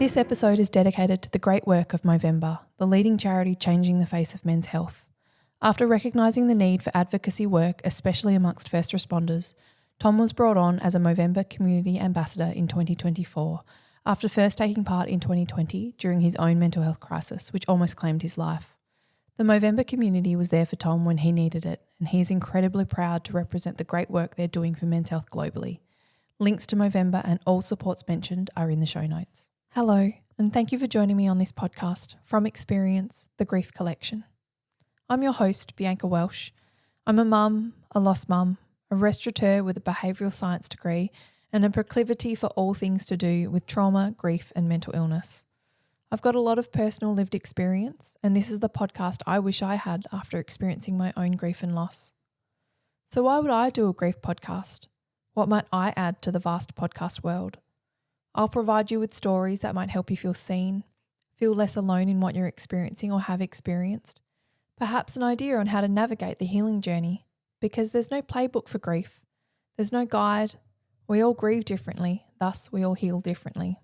This episode is dedicated to the great work of Movember, the leading charity changing the face of men's health. After recognising the need for advocacy work, especially amongst first responders, Tom was brought on as a Movember Community Ambassador in 2024, after first taking part in 2020 during his own mental health crisis, which almost claimed his life. The Movember community was there for Tom when he needed it, and he is incredibly proud to represent the great work they're doing for men's health globally. Links to Movember and all supports mentioned are in the show notes. Hello, and thank you for joining me on this podcast, From Experience, the Grief Collection. I'm your host, Bianca Welsh. I'm a mum, a lost mum, a restaurateur with a behavioural science degree, and a proclivity for all things to do with trauma, grief, and mental illness. I've got a lot of personal lived experience, and this is the podcast I wish I had after experiencing my own grief and loss. So why would I do a grief podcast? What might I add to the vast podcast world? I'll provide you with stories that might help you feel seen, feel less alone in what you're experiencing or have experienced, perhaps an idea on how to navigate the healing journey, because there's no playbook for grief. There's no guide. We all grieve differently, thus we all heal differently.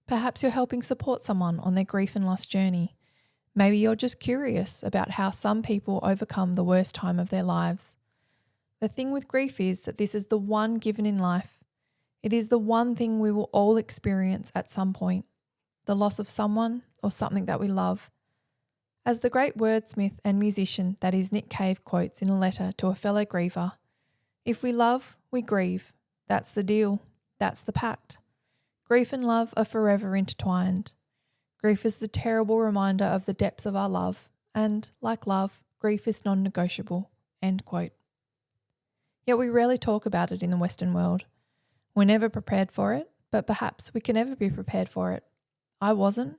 Perhaps you're helping support someone on their grief and loss journey. Maybe you're just curious about how some people overcome the worst time of their lives. The thing with grief is that this is the one given in life. It is the one thing we will all experience at some point, the loss of someone or something that we love. As the great wordsmith and musician that is Nick Cave quotes in a letter to a fellow griever, if we love, we grieve. That's the deal. That's the pact. Grief and love are forever intertwined. Grief is the terrible reminder of the depths of our love, and, like love, grief is non-negotiable. End quote. Yet we rarely talk about it in the Western world. We're never prepared for it, but perhaps we can never be prepared for it. I wasn't,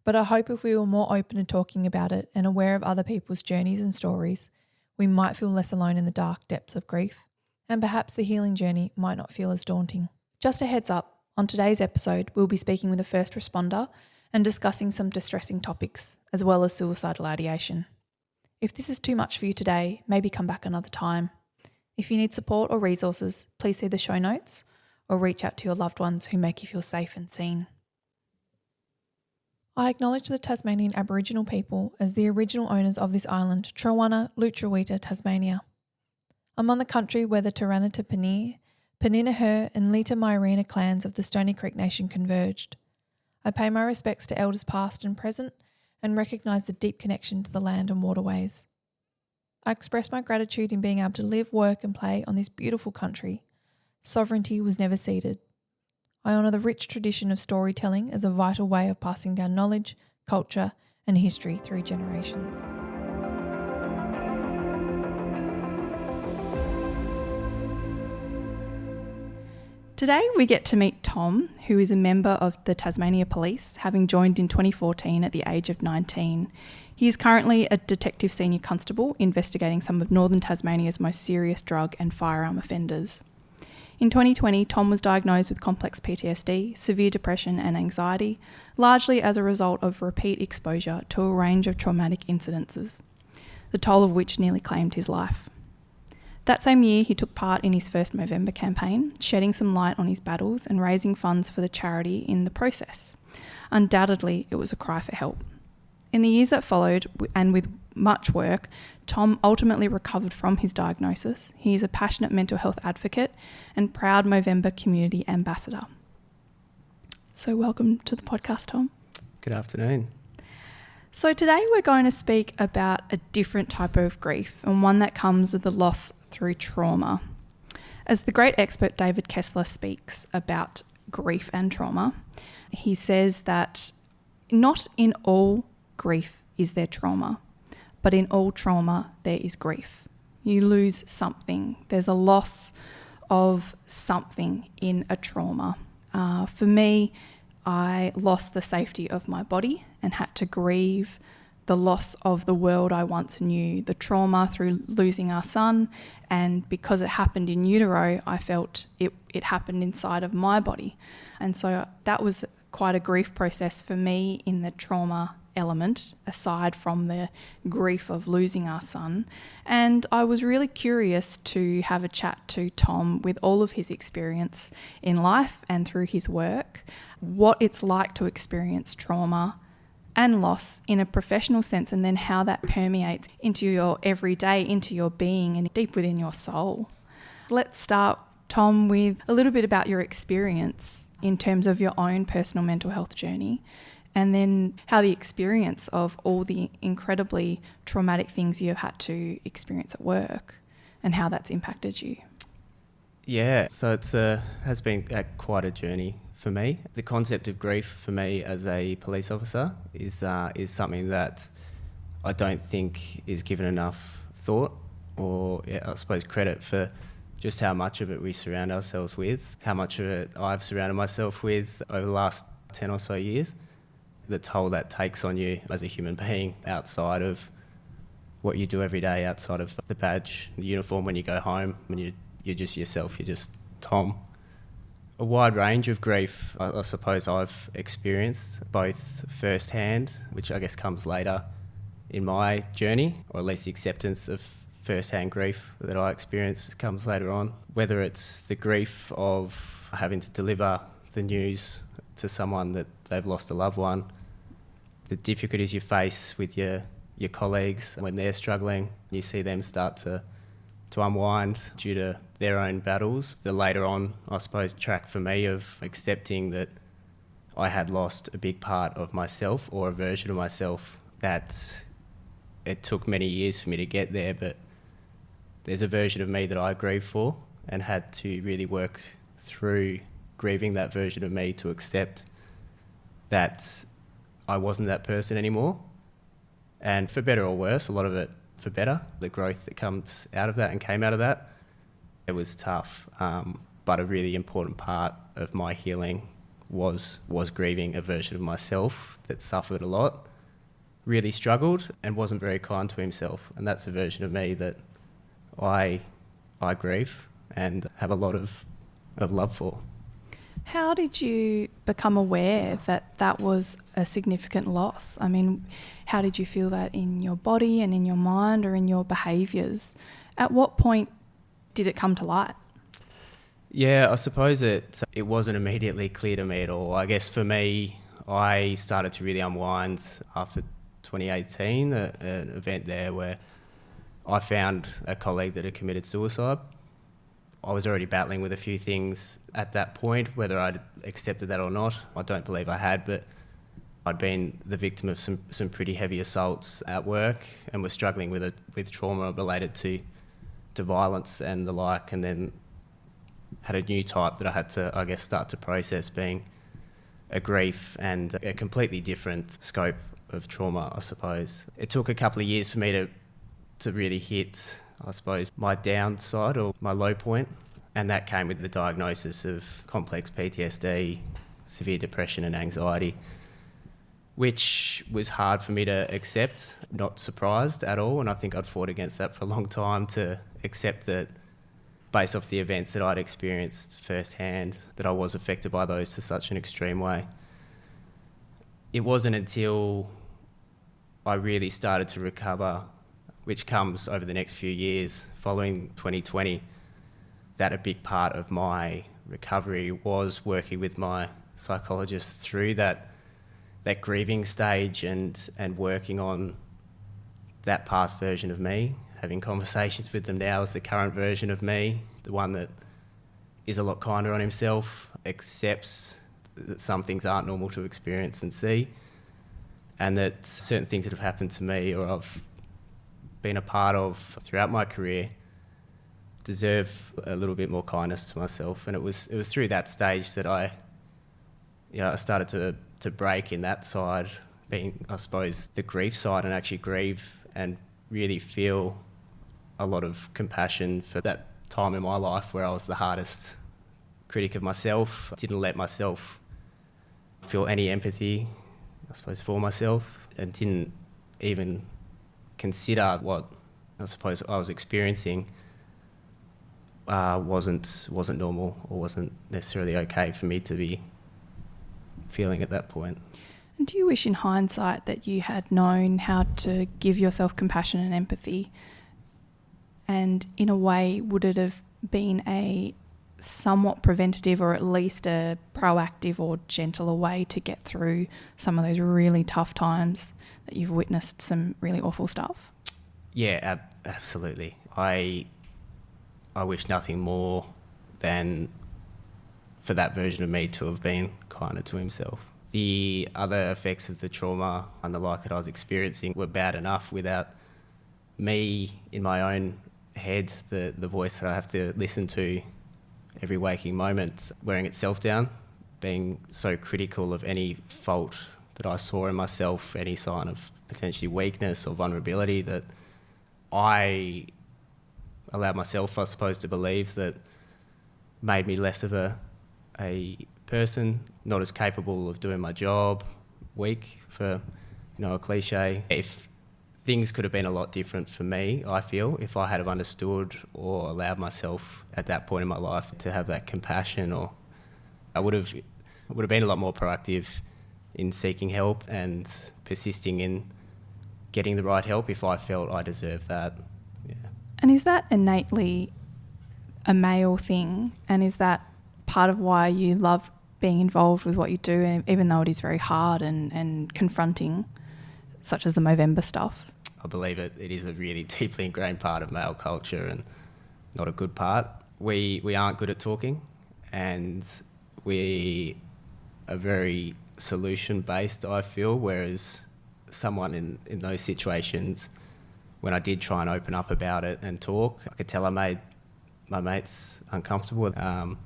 but I hope if we were more open to talking about it and aware of other people's journeys and stories, we might feel less alone in the dark depths of grief, and perhaps the healing journey might not feel as daunting. Just a heads up, on today's episode, we'll be speaking with a first responder and discussing some distressing topics, as well as suicidal ideation. If this is too much for you today, maybe come back another time. If you need support or resources, please see the show notes or reach out to your loved ones who make you feel safe and seen. I acknowledge the Tasmanian Aboriginal people as the original owners of this island, Trawana Lutruwita, Tasmania. I'm on the country where the Taranata Panir, Paninaher and Lita Myarina clans of the Stony Creek Nation converged. I pay my respects to elders past and present and recognise the deep connection to the land and waterways. I express my gratitude in being able to live, work and play on this beautiful country. Sovereignty was never ceded. I honour the rich tradition of storytelling as a vital way of passing down knowledge, culture and history through generations. Today we get to meet Tom, who is a member of the Tasmania Police, having joined in 2014 at the age of 19. He is currently a Detective Senior Constable investigating some of Northern Tasmania's most serious drug and firearm offenders. In 2020, Tom was diagnosed with complex PTSD, severe depression and anxiety, largely as a result of repeat exposure to a range of traumatic incidences, the toll of which nearly claimed his life. That same year, he took part in his first Movember campaign, shedding some light on his battles and raising funds for the charity in the process. Undoubtedly, it was a cry for help. In the years that followed, and with much work, Tom ultimately recovered from his diagnosis. He is a passionate mental health advocate and proud Movember Community Ambassador. So welcome to the podcast, Tom. Good afternoon. So today we're going to speak about a different type of grief, and one that comes with the loss through trauma. As the great expert David Kessler speaks about grief and trauma, he says that not in all grief is there trauma, but in all trauma there is grief. You lose something. There's a loss of something in a trauma. For me, I lost the safety of my body and had to grieve the loss of the world I once knew, the trauma through losing our son, and because it happened in utero, I felt it happened inside of my body. And so that was quite a grief process for me in the trauma element, aside from the grief of losing our son. And I was really curious to have a chat to Tom with all of his experience in life and through his work what it's like to experience trauma and loss in a professional sense, and then how that permeates into your everyday, into your being and deep within your soul. Let's start, Tom, with a little bit about your experience in terms of your own personal mental health journey, and then how the experience of all the incredibly traumatic things you've had to experience at work and how that's impacted you. Yeah, so it's has been quite a journey for me. The concept of grief for me as a police officer is something that I don't think is given enough thought or, I suppose, credit for just how much of it we surround ourselves with, how much of it I've surrounded myself with over the last 10 or so years, the toll that takes on you as a human being outside of what you do every day, outside of the badge, the uniform when you go home, when you're just yourself, you're just Tom. A wide range of grief, I suppose I've experienced, both firsthand, which I guess comes later in my journey, or at least the acceptance of first-hand grief that I experience comes later on. Whether it's the grief of having to deliver the news to someone that they've lost a loved one, the difficulties you face with your colleagues when they're struggling, you see them start to unwind due to their own battles. The later on, I suppose, track for me of accepting that I had lost a big part of myself, or a version of myself, that it took many years for me to get there, but there's a version of me that I grieve for and had to really work through grieving that version of me to accept that I wasn't that person anymore. And for better or worse, a lot of it for better, the growth that comes out of that and came out of that. It was tough, but a really important part of my healing was grieving a version of myself that suffered a lot, really struggled and wasn't very kind to himself. And that's a version of me that I grieve and have a lot of love for. How did you become aware that that was a significant loss? I mean, how did you feel that in your body and in your mind or in your behaviours? At what point did it come to light? Yeah, I suppose it wasn't immediately clear to me at all. I guess for me, I started to really unwind after 2018, an event there where I found a colleague that had committed suicide. I was already battling with a few things at that point, whether I'd accepted that or not. I don't believe I had, but I'd been the victim of some pretty heavy assaults at work and was struggling with trauma related to violence and the like, and then had a new type that I had to, I guess, start to process, being a grief and a completely different scope of trauma, I suppose. It took a couple of years for me to really hit, I suppose, my downside or my low point, and that came with the diagnosis of complex PTSD, severe depression and anxiety, which was hard for me to accept, not surprised at all, and I think I'd fought against that for a long time to accept that, based off the events that I'd experienced firsthand, that I was affected by those to such an extreme way. It wasn't until I really started to recover, which comes over the next few years following 2020, that a big part of my recovery was working with my psychologist through that grieving stage and working on that past version of me, having conversations with them now as the current version of me, the one that is a lot kinder on himself, accepts that some things aren't normal to experience and see, and that certain things that have happened to me or I've been a part of throughout my career deserve a little bit more kindness to myself. And it was through that stage that I started to break in that side, being, I suppose, the grief side, and actually grieve and really feel a lot of compassion for that time in my life where I was the hardest critic of myself. I didn't let myself feel any empathy, I suppose, for myself, and didn't even consider what I suppose I was experiencing wasn't normal or wasn't necessarily okay for me to be feeling at that point. And do you wish in hindsight that you had known how to give yourself compassion and empathy? And in a way, would it have been a somewhat preventative or at least a proactive or gentler way to get through some of those really tough times that you've witnessed some really awful stuff? Yeah, absolutely. I wish nothing more than for that version of me to have been kinder to himself. The other effects of the trauma and the like that I was experiencing were bad enough without me in my own head, the voice that I have to listen to every waking moment, wearing itself down, being so critical of any fault that I saw in myself, any sign of potentially weakness or vulnerability that I allowed myself, I suppose, to believe that made me less of a person, not as capable of doing my job, weak for, a cliche. If things could have been a lot different for me, I feel, if I had have understood or allowed myself at that point in my life to have that compassion, or I would have been a lot more proactive in seeking help and persisting in getting the right help if I felt I deserved that. Yeah. And is that innately a male thing? And is that part of why you love being involved with what you do, and even though it is very hard and confronting, such as the Movember stuff? I believe it is a really deeply ingrained part of male culture and not a good part. We aren't good at talking, and we are very solution-based, I feel, whereas someone in those situations, when I did try and open up about it and talk, I could tell I made my mates uncomfortable. I'm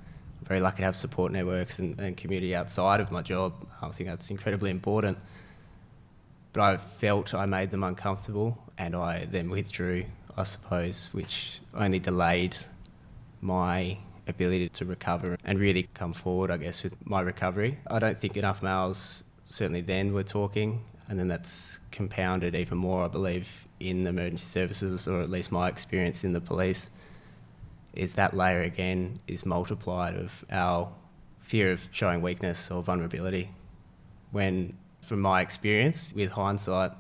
very lucky to have support networks and community outside of my job. I think that's incredibly important. But I felt I made them uncomfortable, and I then withdrew, I suppose, which only delayed my ability to recover and really come forward, I guess, with my recovery. I don't think enough males, certainly then, were talking, and then that's compounded even more, I believe, in emergency services, or at least my experience in the police, is that layer again is multiplied of our fear of showing weakness or vulnerability, when from my experience, with hindsight,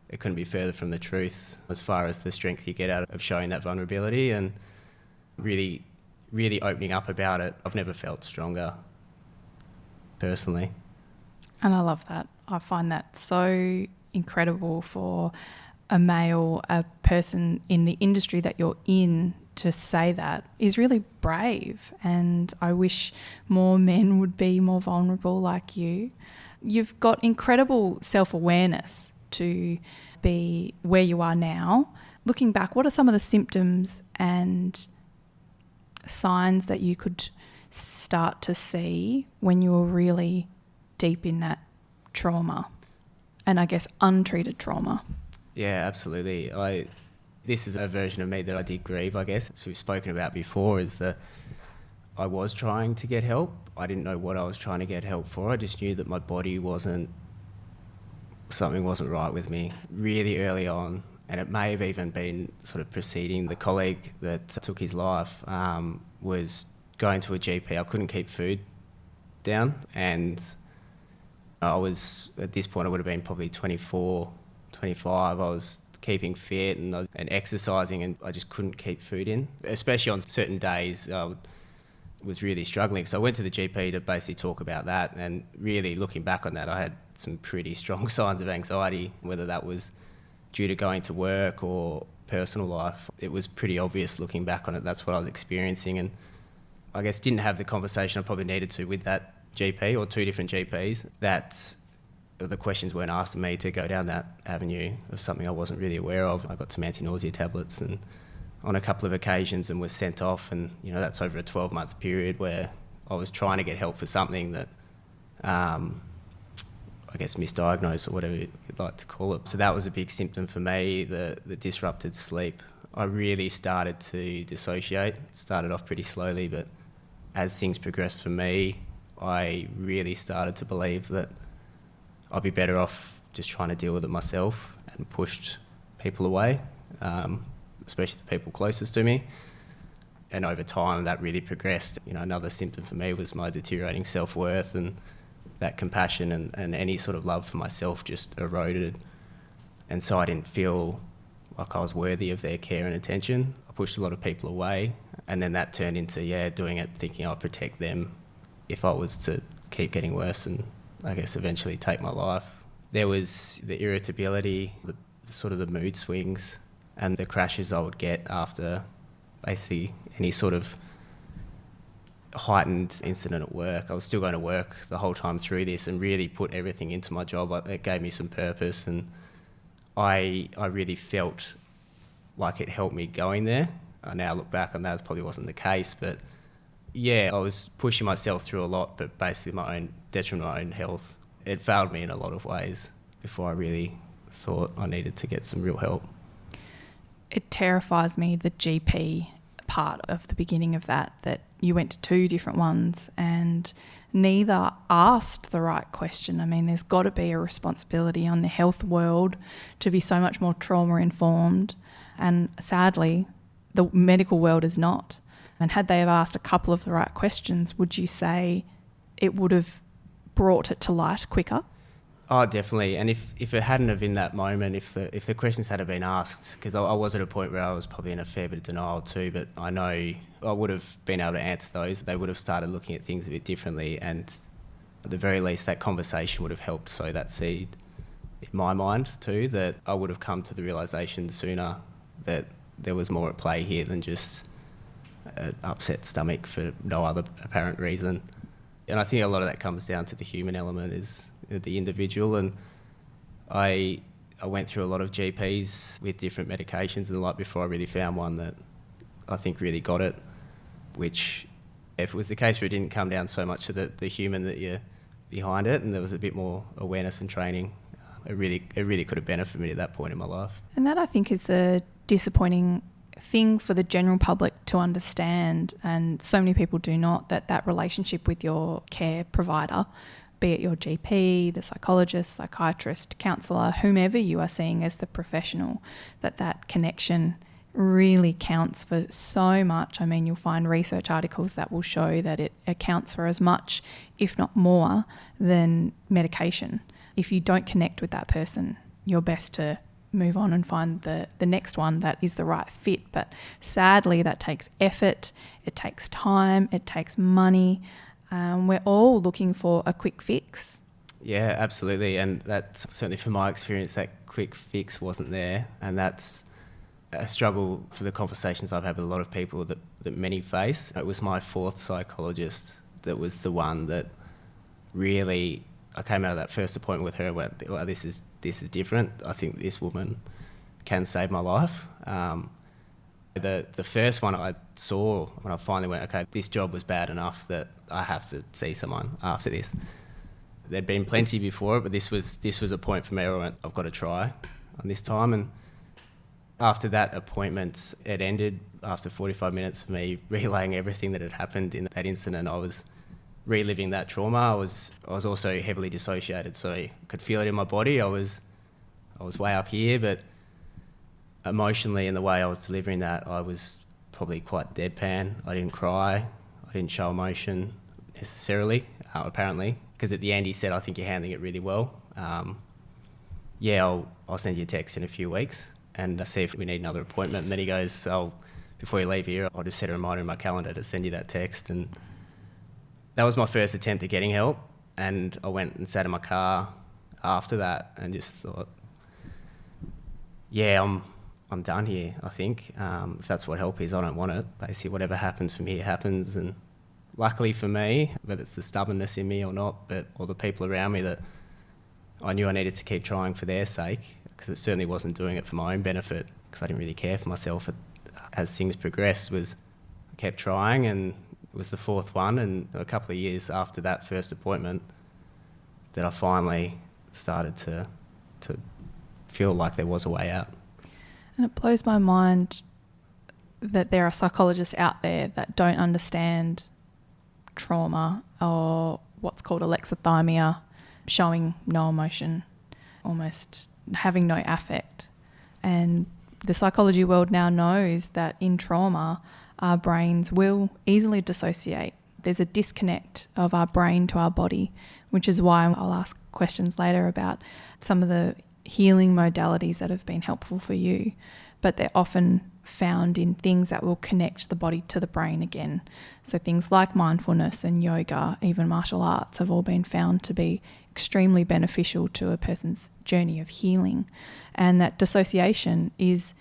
it couldn't be further from the truth as far as the strength you get out of showing that vulnerability and really, really opening up about it. I've never felt stronger, personally. And I love that. I find that so incredible for a male, a person in the industry that you're in, to say that is really brave. And I wish more men would be more vulnerable like you. You've got incredible self-awareness to be where you are now. Looking back, what are some of the symptoms and signs that you could start to see when you were really deep in that trauma and, I guess, untreated trauma? Yeah, absolutely. This is a version of me that I did grieve, I guess. So we've spoken about before, is that I was trying to get help. I didn't know what I was trying to get help for. I just knew that my body something wasn't right with me really early on. And it may have even been sort of preceding the colleague that took his life, was going to a GP. I couldn't keep food down. And I was, at this point, I would have been probably 24, 25. I was keeping fit and exercising, and I just couldn't keep food in, especially on certain days. I was really struggling. So I went to the GP to basically talk about that, and really looking back on that, I had some pretty strong signs of anxiety, whether that was due to going to work or personal life. It was pretty obvious looking back on it. That's what I was experiencing, and I guess didn't have the conversation I probably needed to with that GP or two different GPs, that the questions weren't asked of me to go down that avenue of something I wasn't really aware of. I got some anti-nausea tablets and on a couple of occasions and was sent off, and that's over a 12-month period where I was trying to get help for something that I guess misdiagnosed, or whatever you'd like to call it. So that was a big symptom for me, the disrupted sleep. I really started to dissociate. It started off pretty slowly, but as things progressed for me, I really started to believe that I'd be better off just trying to deal with it myself, and pushed people away, especially the people closest to me. And over time, that really progressed. Another symptom for me was my deteriorating self-worth, and that compassion and any sort of love for myself just eroded. And so I didn't feel like I was worthy of their care and attention. I pushed a lot of people away, and then that turned into, doing it thinking I'll protect them if I was to keep getting worse and I guess eventually take my life. There was the irritability, the sort of the mood swings and the crashes I would get after basically any sort of heightened incident at work. I was still going to work the whole time through this and really put everything into my job. It gave me some purpose, and I really felt like it helped me going there. I now look back on that, it probably wasn't the case, but I was pushing myself through a lot, but basically my own detriment, my own health. It failed me in a lot of ways before I really thought I needed to get some real help. It terrifies me, the GP part of the beginning of that you went to 2 different ones and neither asked the right question. I mean, there's got to be a responsibility on the health world to be so much more trauma informed, and sadly the medical world is not. And had they have asked a couple of the right questions, would you say it would have brought it to light quicker? Oh, definitely. And if it hadn't have been that moment, if the questions had been asked, because I was at a point where I was probably in a fair bit of denial too, but I know I would have been able to answer those. They would have started looking at things a bit differently, and at the very least that conversation would have helped sow that seed in my mind too, that I would have come to the realisation sooner that there was more at play here than just an upset stomach for no other apparent reason. And I think a lot of that comes down to the human element, is the individual. And I went through a lot of GPs with different medications and the like before I really found one that I think really got it, which if it was the case where it didn't come down so much to the human that you're behind it, and there was a bit more awareness and training, it really could have benefited me at that point in my life. And that, I think, is the disappointing thing for the general public to understand, and so many people do not, that relationship with your care provider, be it your GP, the psychologist, psychiatrist, counsellor, whomever you are seeing as the professional, that connection really counts for so much. I mean, you'll find research articles that will show that it accounts for as much, if not more, than medication. If you don't connect with that person, you're best to move on and find the next one that is the right fit. But sadly, that takes effort, it takes time, it takes money. We're all looking for a quick fix. Yeah, absolutely. And that's certainly from my experience, that quick fix wasn't there. And that's a struggle for the conversations I've had with a lot of people that many face. It was my 4th psychologist that was the one that really, I came out of that first appointment with her and went, well, this is different. I think this woman can save my life. The first one I saw when I finally went, okay, this job was bad enough that I have to see someone after this. There'd been plenty before, but this was a point for me where I went, I've got to try on this time. And after that appointment, it ended after 45 minutes of me relaying everything that had happened in that incident. I was reliving that trauma. I was also heavily dissociated, so I could feel it in my body. I was way up here, but emotionally, in the way I was delivering that, I was probably quite deadpan. I didn't cry. I didn't show emotion necessarily, apparently, because at the end he said, I think you're handling it really well. I'll send you a text in a few weeks and see if we need another appointment. And then he goes, before you leave here, I'll just set a reminder in my calendar to send you that text. And that was my first attempt at getting help. And I went and sat in my car after that and just thought, I'm done here, I think. If that's what help is, I don't want it. Basically, whatever happens from here happens. And luckily for me, whether it's the stubbornness in me or not, or the people around me, that I knew I needed to keep trying for their sake, because it certainly wasn't doing it for my own benefit, because I didn't really care for myself as things progressed. I kept trying, and it was the 4th one, and a couple of years after that first appointment that I finally started to feel like there was a way out. And it blows my mind that there are psychologists out there that don't understand trauma, or what's called alexithymia, showing no emotion, almost having no affect. And the psychology world now knows that in trauma, our brains will easily dissociate. There's a disconnect of our brain to our body, which is why I'll ask questions later about some of the healing modalities that have been helpful for you. But they're often found in things that will connect the body to the brain again. So things like mindfulness and yoga, even martial arts, have all been found to be extremely beneficial to a person's journey of healing. And that dissociation is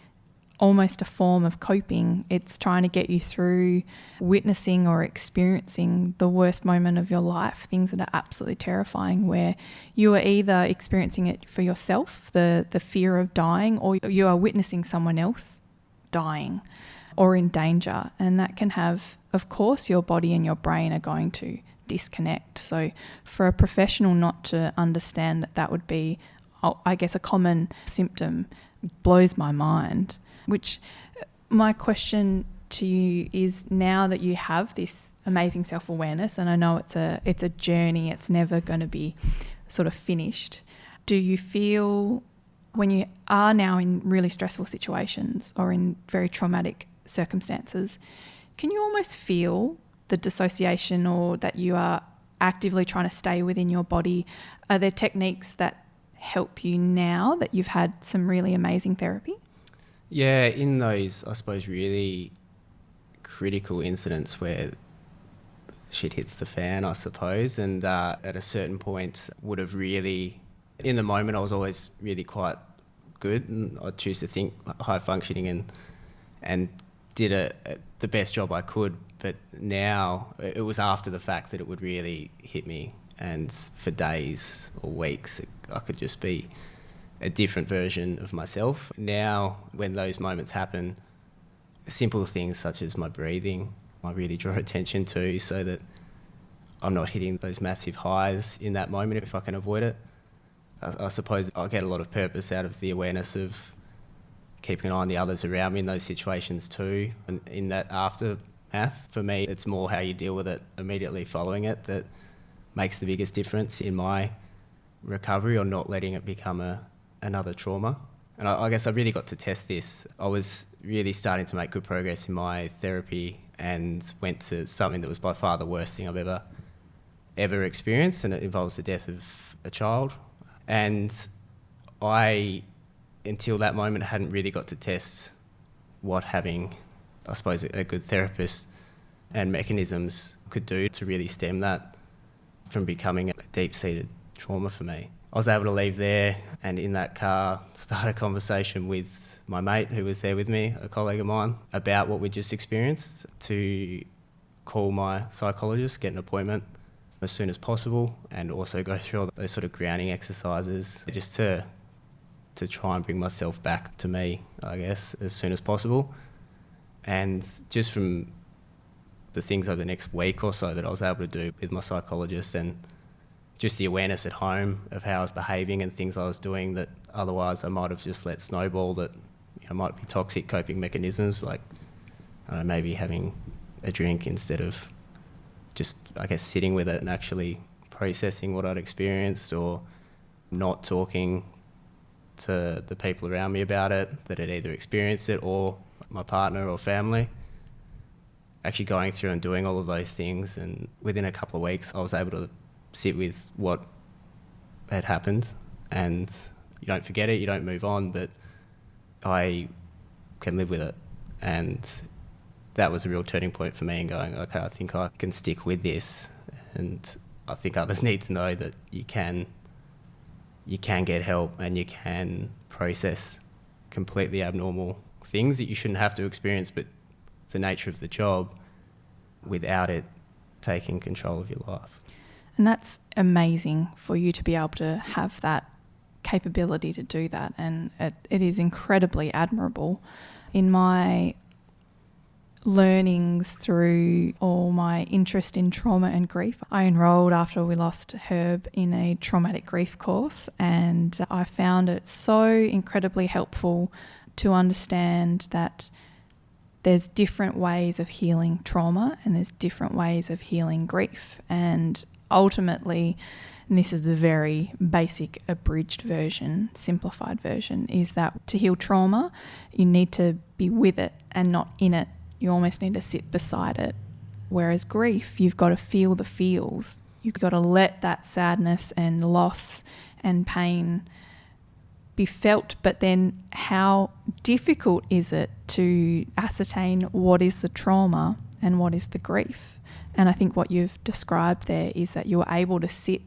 almost a form of coping. It's trying to get you through witnessing or experiencing the worst moment of your life, things that are absolutely terrifying, where you are either experiencing it for yourself, the fear of dying, or you are witnessing someone else dying or in danger. And that can have, of course, your body and your brain are going to disconnect. So for a professional not to understand that would be, I guess, a common symptom, blows my mind. Which my question to you is, now that you have this amazing self-awareness, and I know it's a journey, it's never going to be sort of finished, do you feel when you are now in really stressful situations or in very traumatic circumstances, can you almost feel the dissociation, or that you are actively trying to stay within your body? Are there techniques that help you now that you've had some really amazing therapy? Yeah, in those, I suppose, really critical incidents where shit hits the fan, I suppose, and at a certain point would have really, in the moment I was always really quite good, and I choose to think high functioning and did the best job I could, but now it was after the fact that it would really hit me, and for days or weeks I could just be a different version of myself. Now, when those moments happen, simple things such as my breathing, I really draw attention to so that I'm not hitting those massive highs in that moment if I can avoid it. I suppose I get a lot of purpose out of the awareness of keeping an eye on the others around me in those situations too. And in that aftermath, for me, it's more how you deal with it immediately following it that makes the biggest difference in my recovery, or not letting it become another trauma. And I guess I really got to test this. I was really starting to make good progress in my therapy and went to something that was by far the worst thing I've ever experienced, and it involves the death of a child. And I, until that moment, hadn't really got to test what having, I suppose, a good therapist and mechanisms could do to really stem that from becoming a deep-seated trauma for me. I was able to leave there and in that car start a conversation with my mate who was there with me, a colleague of mine, about what we just experienced, to call my psychologist, get an appointment as soon as possible, and also go through all those sort of grounding exercises just to try and bring myself back to me, I guess, as soon as possible. And just from the things over the next week or so that I was able to do with my psychologist, and just the awareness at home of how I was behaving and things I was doing that otherwise I might have just let snowball, that might be toxic coping mechanisms, like maybe having a drink instead of just, I guess, sitting with it and actually processing what I'd experienced, or not talking to the people around me about it that had either experienced it, or my partner or family. Actually going through and doing all of those things, and within a couple of weeks I was able to sit with what had happened, and you don't forget it, you don't move on, but I can live with it. And that was a real turning point for me in going, okay, I think I can stick with this, and I think others need to know that you can get help, and you can process completely abnormal things that you shouldn't have to experience, but it's the nature of the job, without it taking control of your life. And that's amazing for you to be able to have that capability to do that. And it is incredibly admirable. In my learnings through all my interest in trauma and grief, I enrolled after we lost Herb in a traumatic grief course, and I found it so incredibly helpful to understand that there's different ways of healing trauma, and there's different ways of healing grief. And ultimately, and this is the very basic, abridged version, simplified version, is that to heal trauma, you need to be with it and not in it. You almost need to sit beside it. Whereas grief, you've got to feel the feels. You've got to let that sadness and loss and pain be felt, but then how difficult is it to ascertain what is the trauma and what is the grief? And I think what you've described there is that you're able to sit,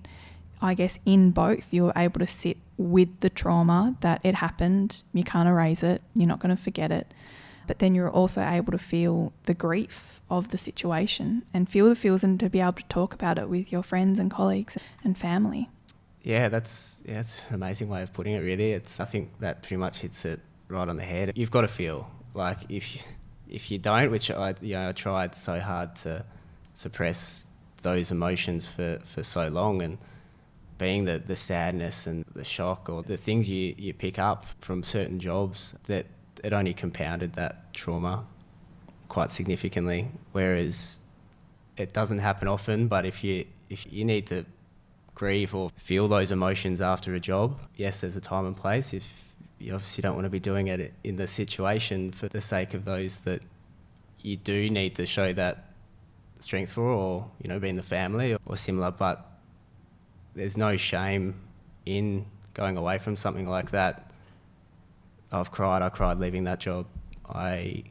I guess, in both. You're able to sit with the trauma that it happened, you can't erase it, you're not going to forget it, but then you're also able to feel the grief of the situation and feel the feels and to be able to talk about it with your friends and colleagues and family. Yeah, that's an amazing way of putting it, really. I think that pretty much hits it right on the head. You've got to feel. Like, if you don't, which I tried so hard to suppress those emotions for so long, and being the sadness and the shock or the things you pick up from certain jobs, that it only compounded that trauma quite significantly. Whereas it doesn't happen often, but if you need to grieve or feel those emotions after a job, yes, there's a time and place. If you obviously don't want to be doing it in the situation for the sake of those that you do need to show that strength for, or be in the family or similar, but there's no shame in going away from something like that. I cried leaving that job. I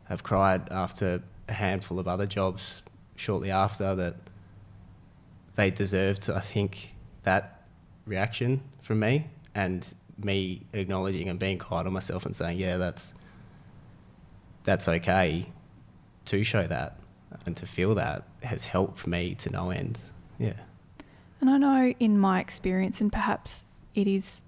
have cried after a handful of other jobs shortly after, that they deserved, I think, that reaction from me, and me acknowledging and being kind on myself and saying, yeah, that's okay to show that and to feel that has helped me to no end. Yeah. And I know in my experience, and perhaps it is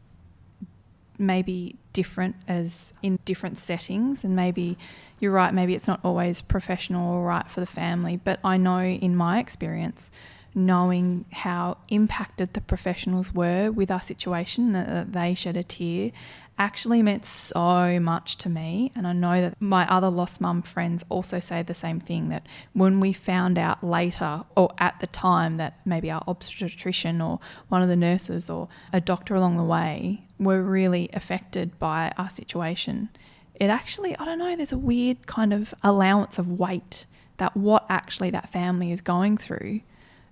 maybe different as in different settings, and maybe you're right, maybe it's not always professional or right for the family, but I know in my experience, knowing how impacted the professionals were with our situation, that they shed a tear, actually meant so much to me. And I know that my other lost mum friends also say the same thing, that when we found out later or at the time that maybe our obstetrician or one of the nurses or a doctor along the way were really affected by our situation, it actually, I don't know, there's a weird kind of allowance of weight that what actually that family is going through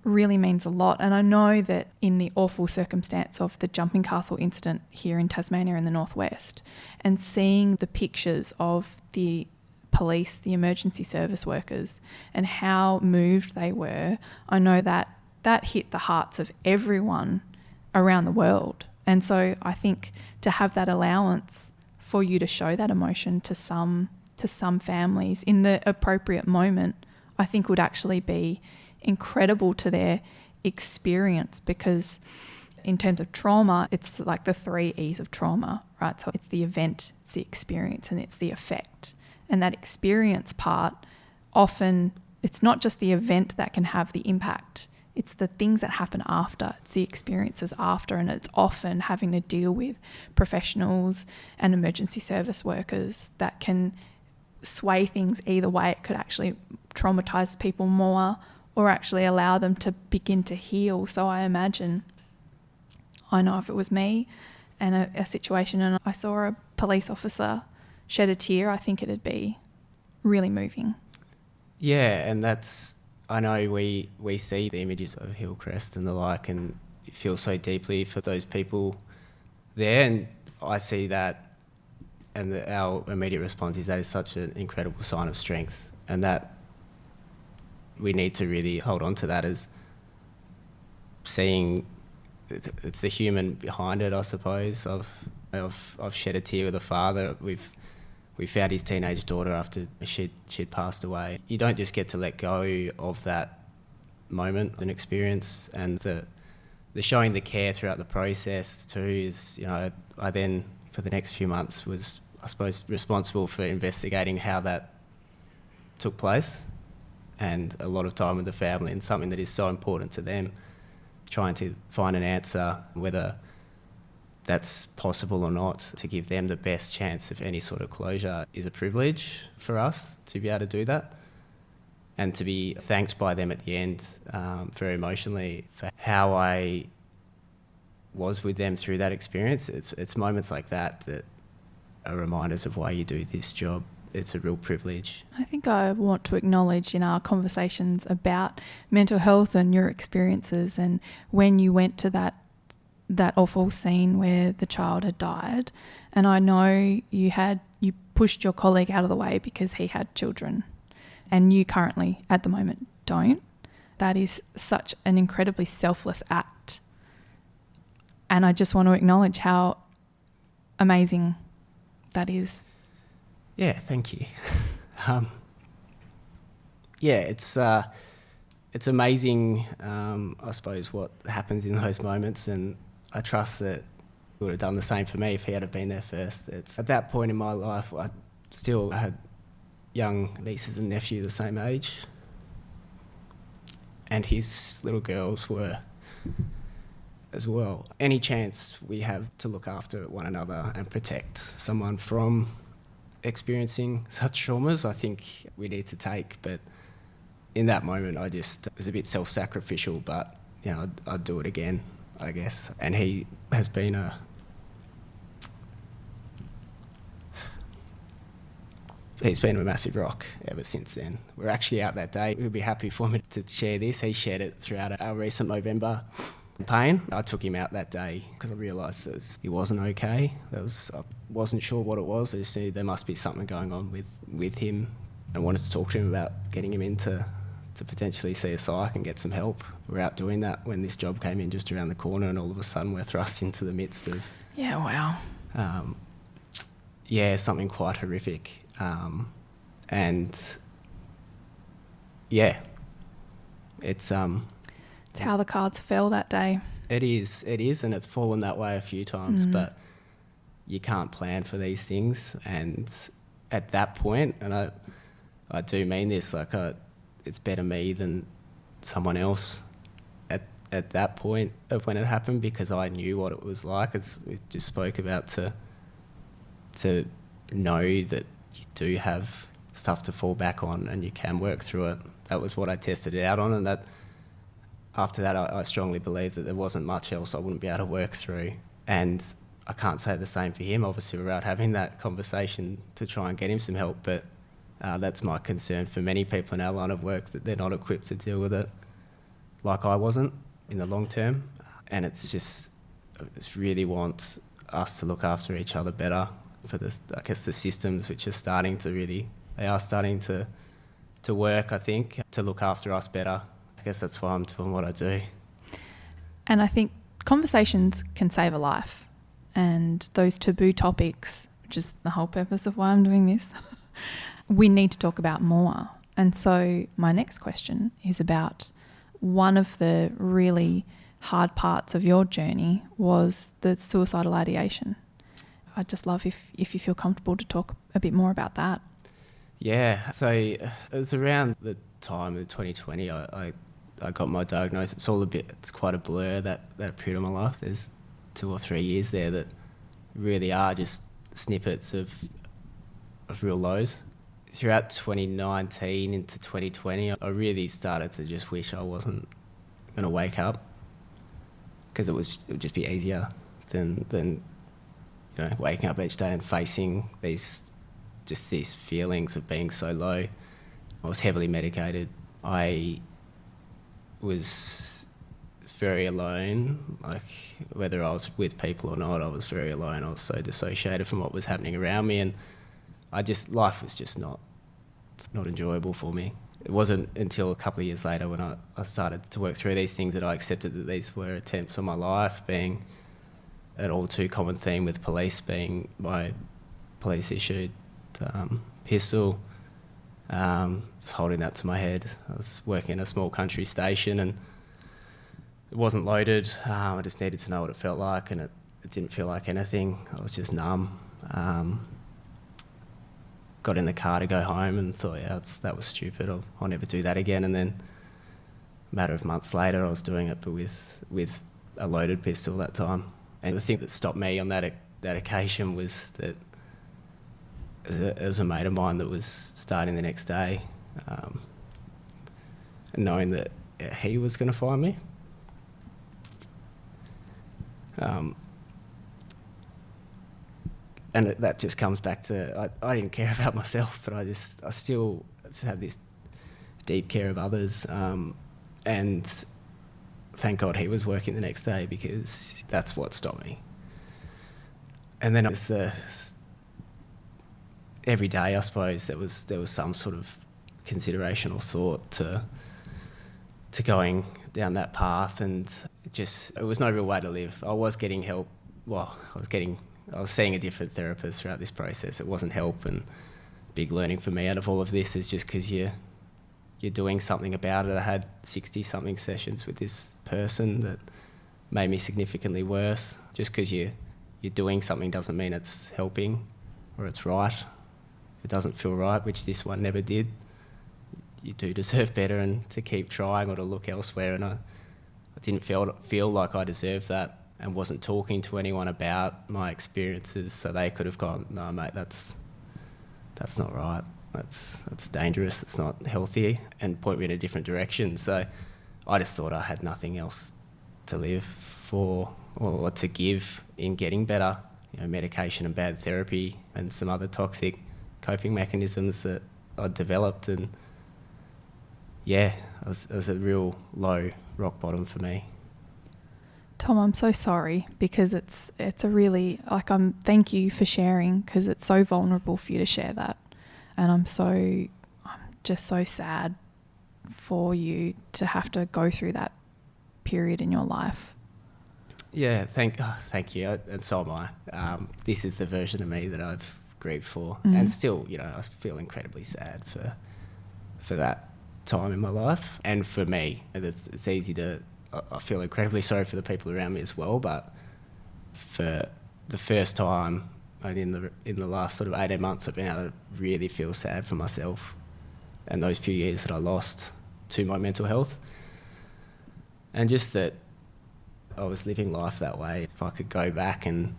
really means a lot. And I know that in the awful circumstance of the jumping castle incident here in Tasmania in the northwest, and seeing the pictures of the police, the emergency service workers, and how moved they were, I know that that hit the hearts of everyone around the world. And so I think to have that allowance for you to show that emotion to some families in the appropriate moment, I think would actually be incredible to their experience, because in terms of trauma, it's like the 3 E's of trauma, right? So it's the event, it's the experience, and it's the effect. And that experience part, often it's not just the event that can have the impact, it's the things that happen after, it's the experiences after, and it's often having to deal with professionals and emergency service workers that can sway things either way. It could actually traumatize people more or actually allow them to begin to heal. So I imagine, I know if it was me and a situation and I saw a police officer shed a tear, I think it'd be really moving. Yeah, and I know we see the images of Hillcrest and the like, and it feels so deeply for those people there, and I see that, and our immediate response is that is such an incredible sign of strength, and that we need to really hold on to that as seeing it's the human behind it, I suppose. I've shed a tear with a father. We found his teenage daughter after she'd passed away. You don't just get to let go of that moment and experience, and the showing the care throughout the process too is, I then for the next few months was, I suppose, responsible for investigating how that took place, and a lot of time with the family, and something that is so important to them, trying to find an answer, whether that's possible or not, to give them the best chance of any sort of closure is a privilege for us to be able to do that, and to be thanked by them at the end very emotionally for how I was with them through that experience. It's moments like that that are reminders of why you do this job. It's a real privilege. I think I want to acknowledge in our conversations about mental health and your experiences, and when you went to that that awful scene where the child had died, and I know you pushed your colleague out of the way because he had children, and you currently at the moment don't. That is such an incredibly selfless act, and I just want to acknowledge how amazing that is. Yeah, thank you. It's amazing, I suppose, what happens in those moments, and I trust that he would have done the same for me if he had been there first. It's at that point in my life, I still had young nieces and nephews the same age, and his little girls were as well. Any chance we have to look after one another and protect someone from experiencing such traumas, I think we need to take. But in that moment, it was a bit self-sacrificial, but I'd do it again, I guess. And he has been he's been a massive rock ever since then. We're actually out that day. He'll be happy for me to share this. He shared it throughout our recent Movember campaign. I took him out that day because I realised that he wasn't okay. I wasn't sure what it was. I just knew there must be something going on with him. I wanted to talk to him about getting him into to potentially see a psych and get some help. We're out doing that when this job came in just around the corner, and all of a sudden we're thrust into the midst of... Yeah, wow. Something quite horrific. It's how the cards fell that day. It is, and it's fallen that way a few times, but you can't plan for these things. And at that point, and I do mean this, it's better me than someone else at that point of when it happened, because I knew what it was like, as we just spoke about, to know that you do have stuff to fall back on and you can work through it. That was what I tested it out on, and that after that I strongly believe that there wasn't much else I wouldn't be able to work through. And I can't say the same for him. Obviously we're out having that conversation to try and get him some help, but that's my concern for many people in our line of work, that they're not equipped to deal with it like I wasn't in the long term. And it's really want us to look after each other better for the systems which are starting to work, I think, to look after us better. I guess that's why I'm doing what I do. And I think conversations can save a life, and those taboo topics, which is the whole purpose of why I'm doing this, we need to talk about more. And so my next question is about one of the really hard parts of your journey was the suicidal ideation. I'd just love if you feel comfortable to talk a bit more about that. Yeah, so it was around the time of 2020 I got my diagnosis. It's quite a blur, that period of my life. There's 2 or 3 years there that really are just snippets of real lows. Throughout 2019 into 2020, I really started to just wish I wasn't going to wake up, because it would just be easier than waking up each day and facing these feelings of being so low. I was heavily medicated. I was very alone, whether I was with people or not, I was very alone. I was so dissociated from what was happening around me, and life was just not enjoyable for me. It wasn't until a couple of years later when I started to work through these things that I accepted that these were attempts on my life, being an all too common theme with police being my police issued pistol. Just holding that to my head. I was working in a small country station and it wasn't loaded. I just needed to know what it felt like, and it didn't feel like anything. I was just numb. Got in the car to go home and thought, that was stupid. I'll never do that again. And then a matter of months later, I was doing it, but with a loaded pistol that time. And the thing that stopped me on that occasion was that it was a mate of mine that was starting the next day, and knowing that he was going to find me. And that just comes back to, I didn't care about myself, but I still have this deep care of others. And thank God he was working the next day, because that's what stopped me. And then it was every day, I suppose, there was some sort of consideration or thought to going down that path, and it was no real way to live. I was getting help. Well, I was seeing a different therapist throughout this process. It wasn't help, and big learning for me out of all of this is just because you're doing something about it. I had 60-something sessions with this person that made me significantly worse. Just because you're doing something doesn't mean it's helping or it's right. If it doesn't feel right, which this one never did, you do deserve better and to keep trying or to look elsewhere. And I didn't feel like I deserved that, and wasn't talking to anyone about my experiences, so they could have gone, no mate, that's not right, that's dangerous, it's not healthy, and point me in a different direction. So I just thought I had nothing else to live for or to give in getting better. Medication and bad therapy and some other toxic coping mechanisms that I'd developed, and it was a real low rock bottom for me. Tom, I'm so sorry, because it's a really, thank you for sharing, because it's so vulnerable for you to share that. And I'm just so sad for you to have to go through that period in your life. Yeah, thank you, and so am I. This is the version of me that I've grieved for, and still, I feel incredibly sad for that time in my life. And for me, it's easy to, I feel incredibly sorry for the people around me as well, but for the first time in the last sort of 18 months, I've been able to really feel sad for myself and those few years that I lost to my mental health. And just that I was living life that way. If I could go back and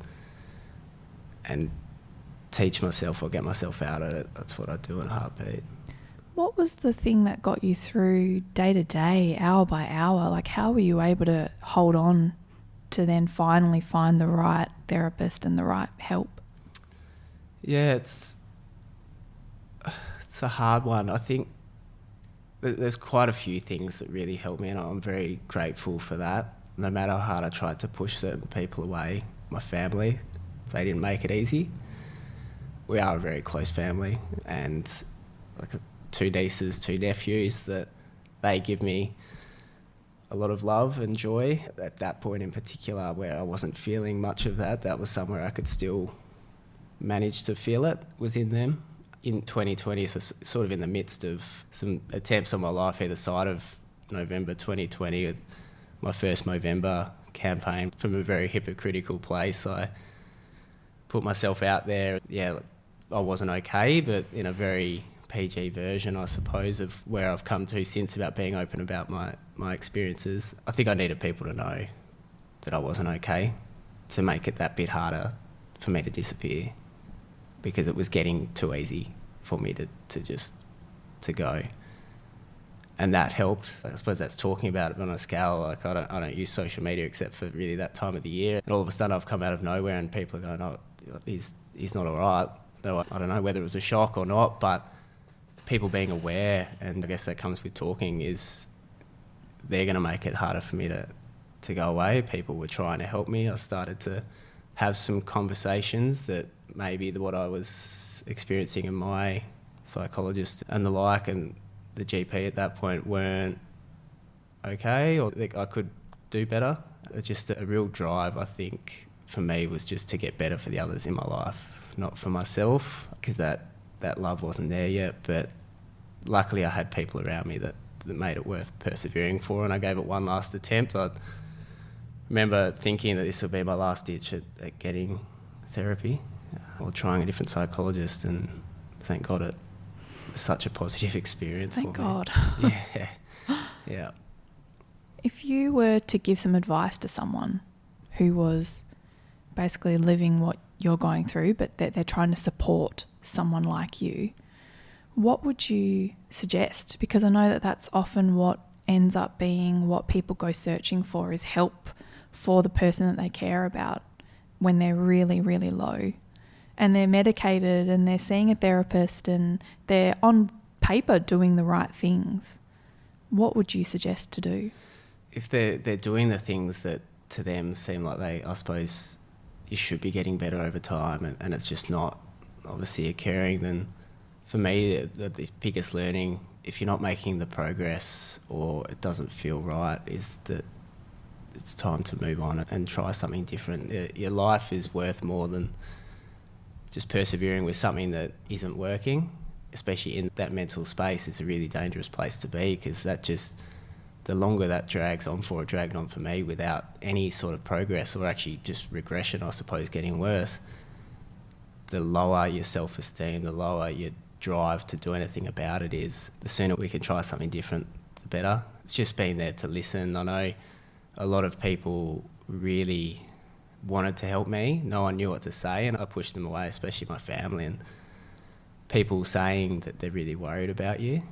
teach myself or get myself out of it, that's what I'd do in a heartbeat. What was the thing that got you through day to day, hour by hour? How were you able to hold on to then finally find the right therapist and the right help? Yeah, it's a hard one. I think there's quite a few things that really helped me, and I'm very grateful for that. No matter how hard I tried to push certain people away, my family, they didn't make it easy. We are a very close family, and 2 nieces, 2 nephews, that they give me a lot of love and joy. At that point in particular, where I wasn't feeling much of that was somewhere I could still manage to feel it, was in them. In 2020, so sort of in the midst of some attempts on my life either side of November 2020, with my first Movember campaign, from a very hypocritical place, I put myself out there. Yeah, I wasn't okay, but in a very PG version, I suppose, of where I've come to since about being open about my experiences. I think I needed people to know that I wasn't okay, to make it that bit harder for me to disappear, because it was getting too easy for me to go. And that helped. I suppose that's talking about it on a scale. I don't use social media except for really that time of the year. And all of a sudden I've come out of nowhere and people are going, oh, he's not all right. Though I don't know whether it was a shock or not, but people being aware, and I guess that comes with talking, is they're going to make it harder for me to go away. People were trying to help me. I started to have some conversations that maybe what I was experiencing in my psychologist and the like, and the GP at that point, weren't okay, or I could do better. It's just a real drive, I think, for me, was just to get better for the others in my life, not for myself, because that love wasn't there yet. But luckily I had people around me that made it worth persevering for, and I gave it one last attempt. I remember thinking that this would be my last ditch at getting therapy or trying a different psychologist, and thank God it was such a positive experience for me. Thank God. Yeah. If you were to give some advice to someone who was basically living what you're going through, but they're trying to support someone like you, what would you suggest? Because I know that that's often what ends up being what people go searching for, is help for the person that they care about when they're really, really low. And they're medicated and they're seeing a therapist and they're on paper doing the right things. What would you suggest to do? if they're doing the things that to them seem like I suppose you should be getting better over time, and it's just not obviously occurring, then for me the biggest learning, if you're not making the progress or it doesn't feel right, is that it's time to move on and try something different. Your life is worth more than just persevering with something that isn't working, especially in that mental space. Is a really dangerous place to be, because the longer that dragged on for me without any sort of progress, or actually just regression, I suppose, getting worse, the lower your self-esteem, the lower your drive to do anything about it is. The sooner we can try something different, the better. It's just being there to listen. I know a lot of people really wanted to help me. No one knew what to say, and I pushed them away, especially my family. And people saying that they're really worried about you,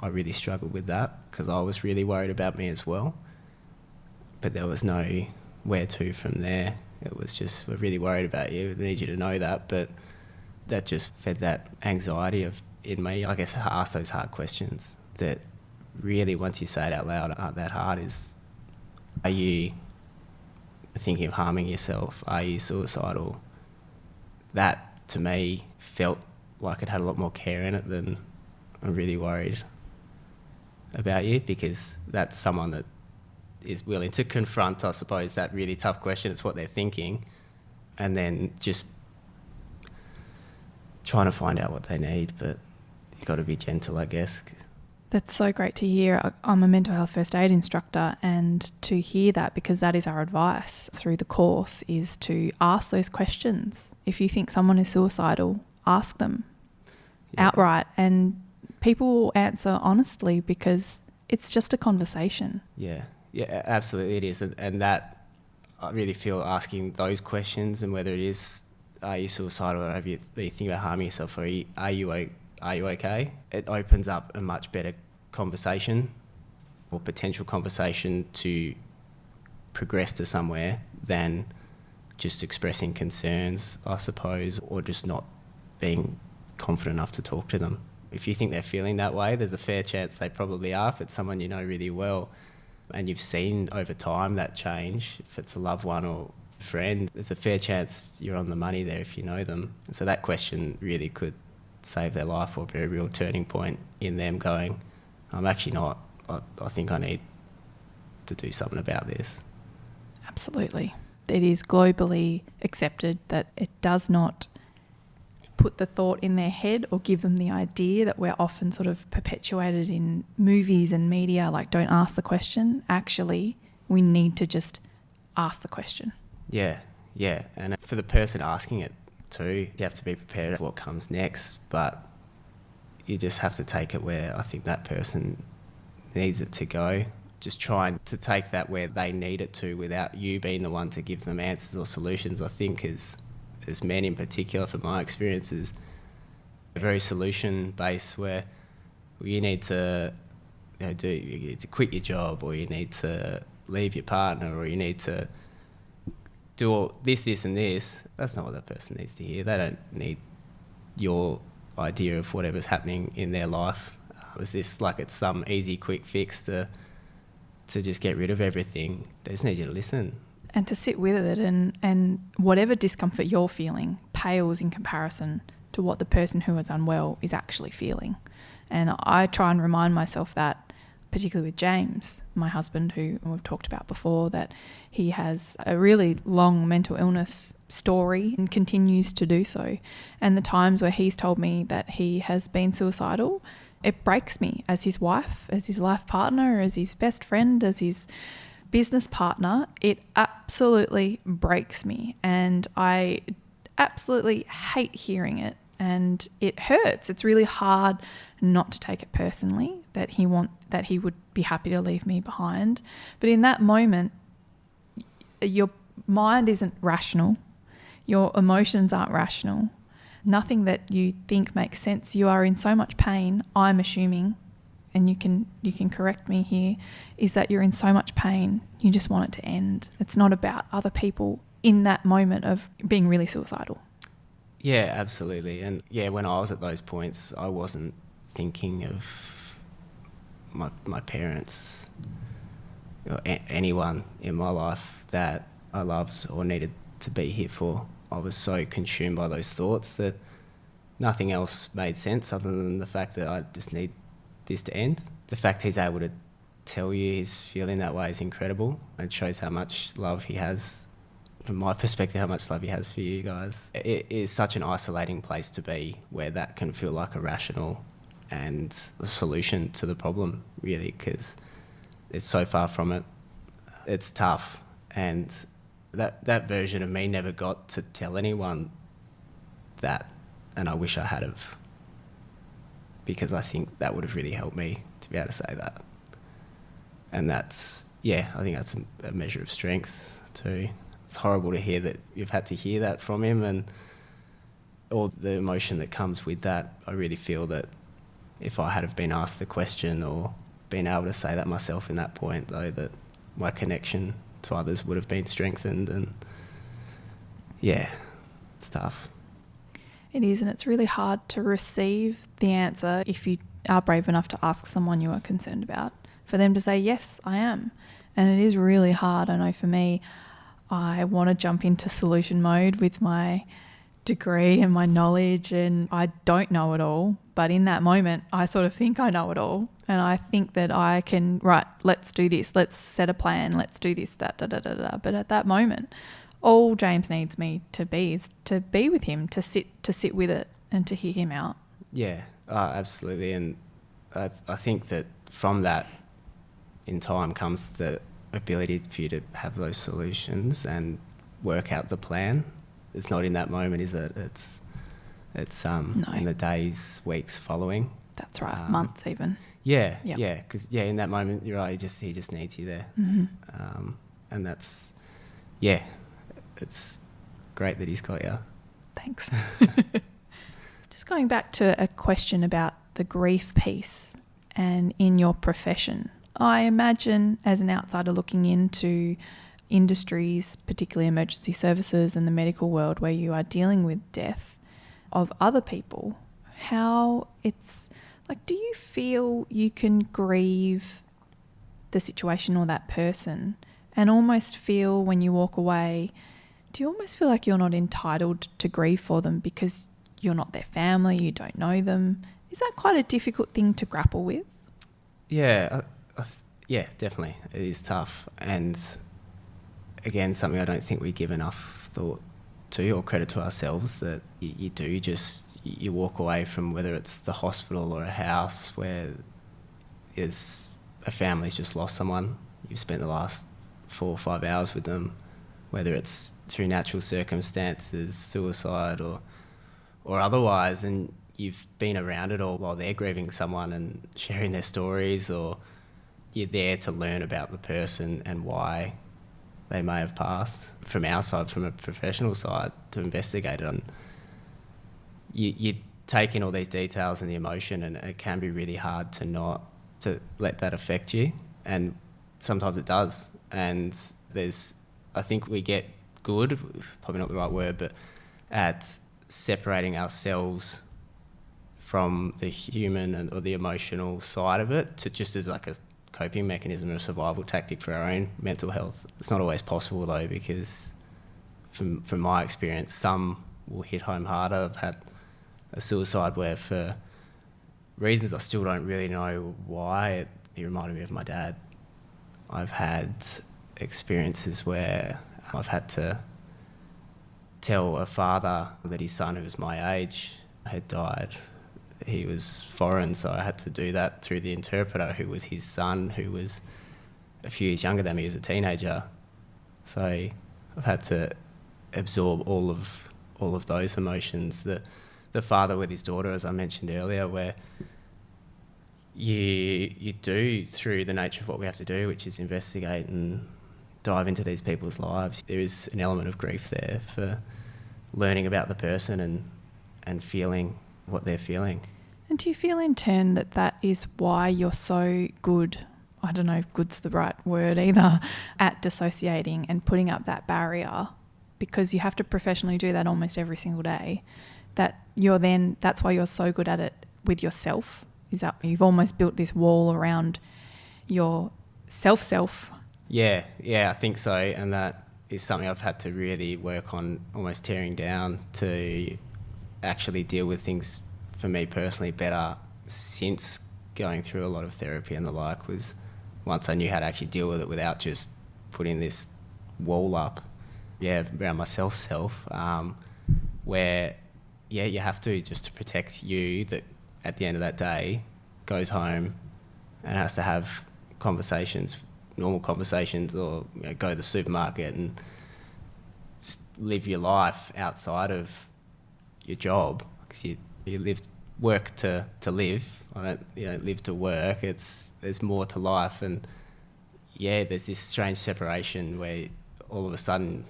I really struggled with that, because I was really worried about me as well. But there was no where to from there. It was just, we're really worried about you. We need you to know that. But that just fed that anxiety in me. I guess I asked those hard questions that really, once you say it out loud, aren't that hard. Are you thinking of harming yourself? Are you suicidal? That, to me, felt like it had a lot more care in it than I'm really worried about you, because that's someone that is willing to confront, I suppose, that really tough question. It's what they're thinking, and then just trying to find out what they need. But you've got to be gentle, I guess. That's so great to hear. I'm a mental health first aid instructor, and to hear that, because that is our advice through the course, is to ask those questions. If you think someone is suicidal, ask them outright, and people will answer honestly, because it's just a conversation. Yeah, absolutely it is. And that, I really feel, asking those questions, and whether it is, are you suicidal, or are you thinking about harming yourself, or are you okay? It opens up a much better conversation, or potential conversation, to progress to somewhere, than just expressing concerns, I suppose, or just not being confident enough to talk to them. If you think they're feeling that way, there's a fair chance they probably are. If it's someone you know really well and you've seen over time that change, if it's a loved one or friend, there's a fair chance you're on the money there if you know them. And so that question really could save their life, or be a real turning point in them going, I'm actually not, I think I need to do something about this. Absolutely. It is globally accepted that it does not put the thought in their head or give them the idea that we're often sort of perpetuated in movies and media, like, don't ask the question. Actually, we need to just ask the question. Yeah. And for the person asking it too, you have to be prepared for what comes next, but you just have to take it where I think that person needs it to go. Just trying to take that where they need it to, without you being the one to give them answers or solutions, I think as men in particular, from my experiences, very solution-based, where you need to, you need to quit your job, or you need to leave your partner, or you need to do all this and this. That's not what that person needs to hear. They don't need your idea of whatever's happening in their life. Is this like it's some easy, quick fix to just get rid of everything? They just need you to listen. And to sit with it, and whatever discomfort you're feeling pales in comparison to what the person who is unwell is actually feeling. And I try and remind myself that, particularly with James, my husband, who we've talked about before, that he has a really long mental illness story and continues to do so. And the times where he's told me that he has been suicidal, it breaks me as his wife, as his life partner, as his best friend, as his business partner. It absolutely breaks me, and I absolutely hate hearing it, and it hurts. It's really hard not to take it personally that he would be happy to leave me behind. But in that moment, your mind isn't rational, your emotions aren't rational, nothing that you think makes sense. You are in so much pain, I'm assuming, and you can correct me here, is that you're in so much pain, you just want it to end. It's not about other people in that moment of being really suicidal. Yeah, absolutely. And yeah, when I was at those points, I wasn't thinking of my parents. anyone in my life that I loved or needed to be here for. I was so consumed by those thoughts that nothing else made sense other than the fact that I just need this to end. The fact he's able to tell you he's feeling that way is incredible. It shows how much love he has, from my perspective, how much love he has for you guys. It is such an isolating place to be, where that can feel like a rational and a solution to the problem, really, because it's so far from it. It's tough, and that version of me never got to tell anyone that, and I wish I had have, because I think that would have really helped me to be able to say that. And that's, yeah, I think that's a measure of strength too. It's horrible to hear that you've had to hear that from him, and all the emotion that comes with that. I really feel that if I had have been asked the question or been able to say that myself in that point, though, that my connection to others would have been strengthened. And yeah, it's tough. It is, and it's really hard to receive the answer if you are brave enough to ask someone you are concerned about, for them to say, yes, I am. And it is really hard. I know for me, I want to jump into solution mode with my degree and my knowledge, and I don't know it all. But in that moment, I sort of think I know it all. And I think that I can, right, let's do this. Let's set a plan. Let's do this, that, da, da, da, da. But at that moment, all James needs me to be is to be with him, to sit with it and to hear him out. Yeah, absolutely. And I think that from that, in time, comes the ability for you to have those solutions and work out the plan. It's not in that moment, is it? It's No. in the days, weeks following. That's right, months even. Yeah, Yep. yeah, because in that moment, you're right. He just needs you there, and that's, yeah, it's great that he's got you. Thanks. Just going back to a question about the grief piece and in your profession. I imagine, as an outsider looking into industries, particularly emergency services and the medical world, where you are dealing with death of other people, how it's like, do you feel you can grieve the situation or that person and almost feel when you walk away, do you almost feel like you're not entitled to grieve for them because you're not their family, you don't know them? Is that quite a difficult thing to grapple with? Yeah, yeah, definitely. It is tough. And again, something I don't think we give enough thought to or credit to ourselves, that you do just, you walk away from, whether it's the hospital or a house where is a family's just lost someone. You've spent the last 4 or 5 hours with them, whether it's through natural circumstances, suicide or otherwise, and you've been around it all while they're grieving someone and sharing their stories, or you're there to learn about the person and why they may have passed. From our side, from a professional side, to investigate it, and you take in all these details and the emotion, and it can be really hard to not to let that affect you, and sometimes it does. And I think we get good, probably not the right word, but at separating ourselves from the human or the emotional side of it, to just as like a coping mechanism or a survival tactic for our own mental health. It's not always possible though, because from my experience, some will hit home harder. I've had a suicide where, for reasons I still don't really know why, it reminded me of my dad. I've had experiences where I've had to tell a father that his son, who was my age, had died. He was foreign, so I had to do that through the interpreter, who was his son, who was a few years younger than me. He was a teenager. So I've had to absorb all of those emotions. The father with his daughter, as I mentioned earlier, where you do, through the nature of what we have to do, which is investigate and dive into these people's lives, there is an element of grief there for learning about the person and feeling what they're feeling. And do you feel in turn that is why you're so good, I don't know if good's the right word either, at dissociating and putting up that barrier, because you have to professionally do that almost every single day, that's why you're so good at it with yourself? Is that you've almost built this wall around your self Yeah, I think so. And that is something I've had to really work on, almost tearing down to actually deal with things for me personally better since going through a lot of therapy and the like, was once I knew how to actually deal with it without just putting this wall up, around my self, where, you have to, just to protect you, that at the end of that day goes home and has to have normal conversations, or go to the supermarket and just live your life outside of your job, because you work to live. You don't live to work. There's more to life, and there's this strange separation where all of a sudden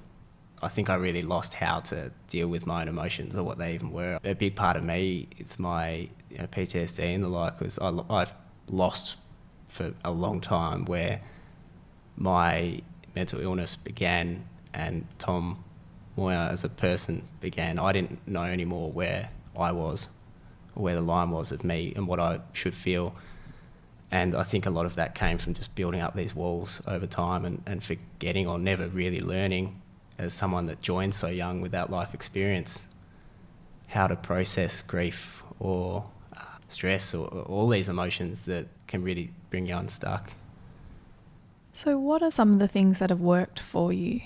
I think I really lost how to deal with my own emotions, or what they even were. A big part of me, it's my PTSD and the like, was I've lost for a long time where my mental illness began and Tom Moir as a person began. I didn't know anymore where I was, or where the line was of me and what I should feel. And I think a lot of that came from just building up these walls over time and forgetting, or never really learning, as someone that joined so young without life experience, how to process grief or stress, or all these emotions that can really bring you unstuck. So what are some of the things that have worked for you,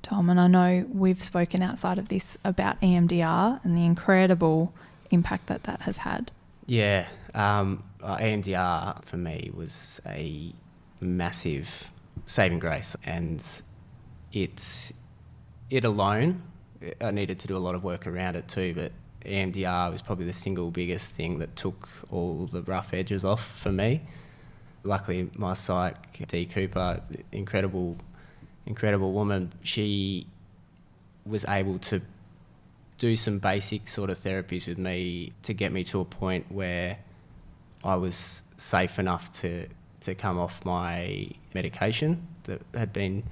Tom? And I know we've spoken outside of this about EMDR and the incredible impact that has had. Yeah, EMDR for me was a massive saving grace, and it alone, I needed to do a lot of work around it too, but EMDR was probably the single biggest thing that took all the rough edges off for me. Luckily, my psych, Dee Cooper, incredible woman, she was able to do some basic sort of therapies with me to get me to a point where I was safe enough to come off my medication that had been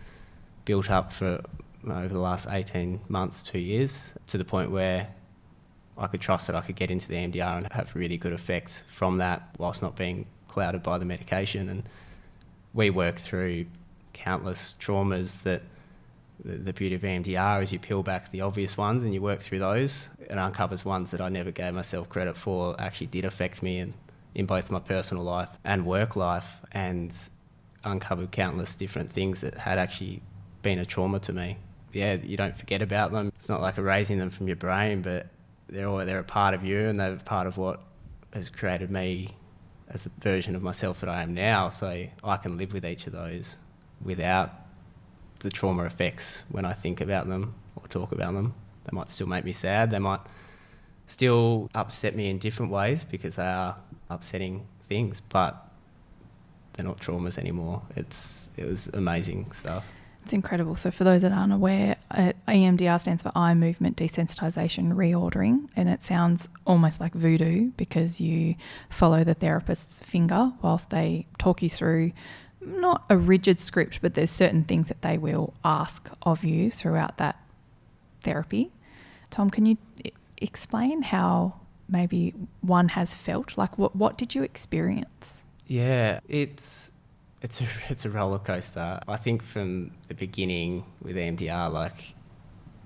built up for over the last 18 months, 2 years, to the point where I could trust that I could get into the EMDR and have really good effects from that whilst not being clouded by the medication. And we work through countless traumas that the beauty of EMDR is you peel back the obvious ones and you work through those. It uncovers ones that I never gave myself credit for actually did affect me in both my personal life and work life, and uncovered countless different things that had actually been a trauma to me. You don't forget about them. It's not like erasing them from your brain, but they're a part of you, and they're a part of what has created me as the version of myself that I am now. So I can live with each of those without the trauma effects when I think about them or talk about them. They might still make me sad. They might still upset me in different ways because they are upsetting things, but they're not traumas anymore. It was amazing stuff. It's incredible. So for those that aren't aware, EMDR stands for eye movement desensitization reordering, and it sounds almost like voodoo because you follow the therapist's finger whilst they talk you through not a rigid script, but there's certain things that they will ask of you throughout that therapy. Tom, can you explain how maybe one has felt? Like what did you experience? Yeah, it's a roller coaster. I think from the beginning with EMDR, like,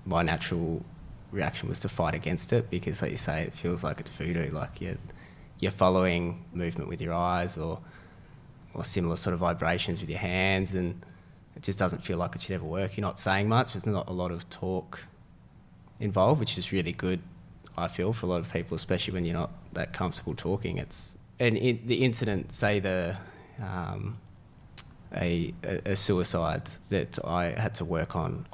my natural reaction was to fight against it because, like you say, it feels like it's voodoo. Like you're following movement with your eyes or similar sort of vibrations with your hands, and it just doesn't feel like it should ever work. You're not saying much. There's not a lot of talk involved, which is really good, I feel, for a lot of people, especially when you're not that comfortable talking. The incident, say a suicide that I had to work on,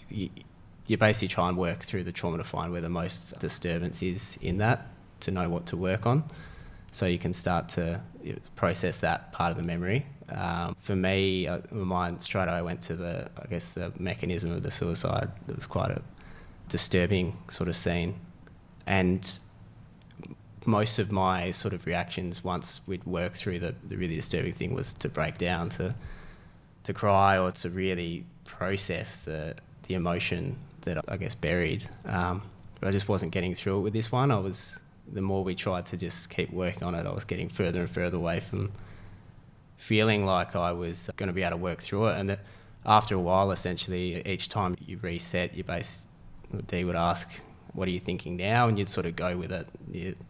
you basically try and work through the trauma to find where the most disturbance is in that, to know what to work on, so you can start to process that part of the memory. For me, my mind straight away went to the mechanism of the suicide. It was quite a disturbing sort of scene, and most of my sort of reactions once we'd work through the really disturbing thing was to break down, to cry, or to really process the emotion that I guess buried. But I just wasn't getting through it with this one. The more we tried to just keep working on it, I was getting further and further away feeling like I was going to be able to work through it. And that after a while, essentially, each time you reset, your base D would ask, what are you thinking now? And you'd sort of go with it.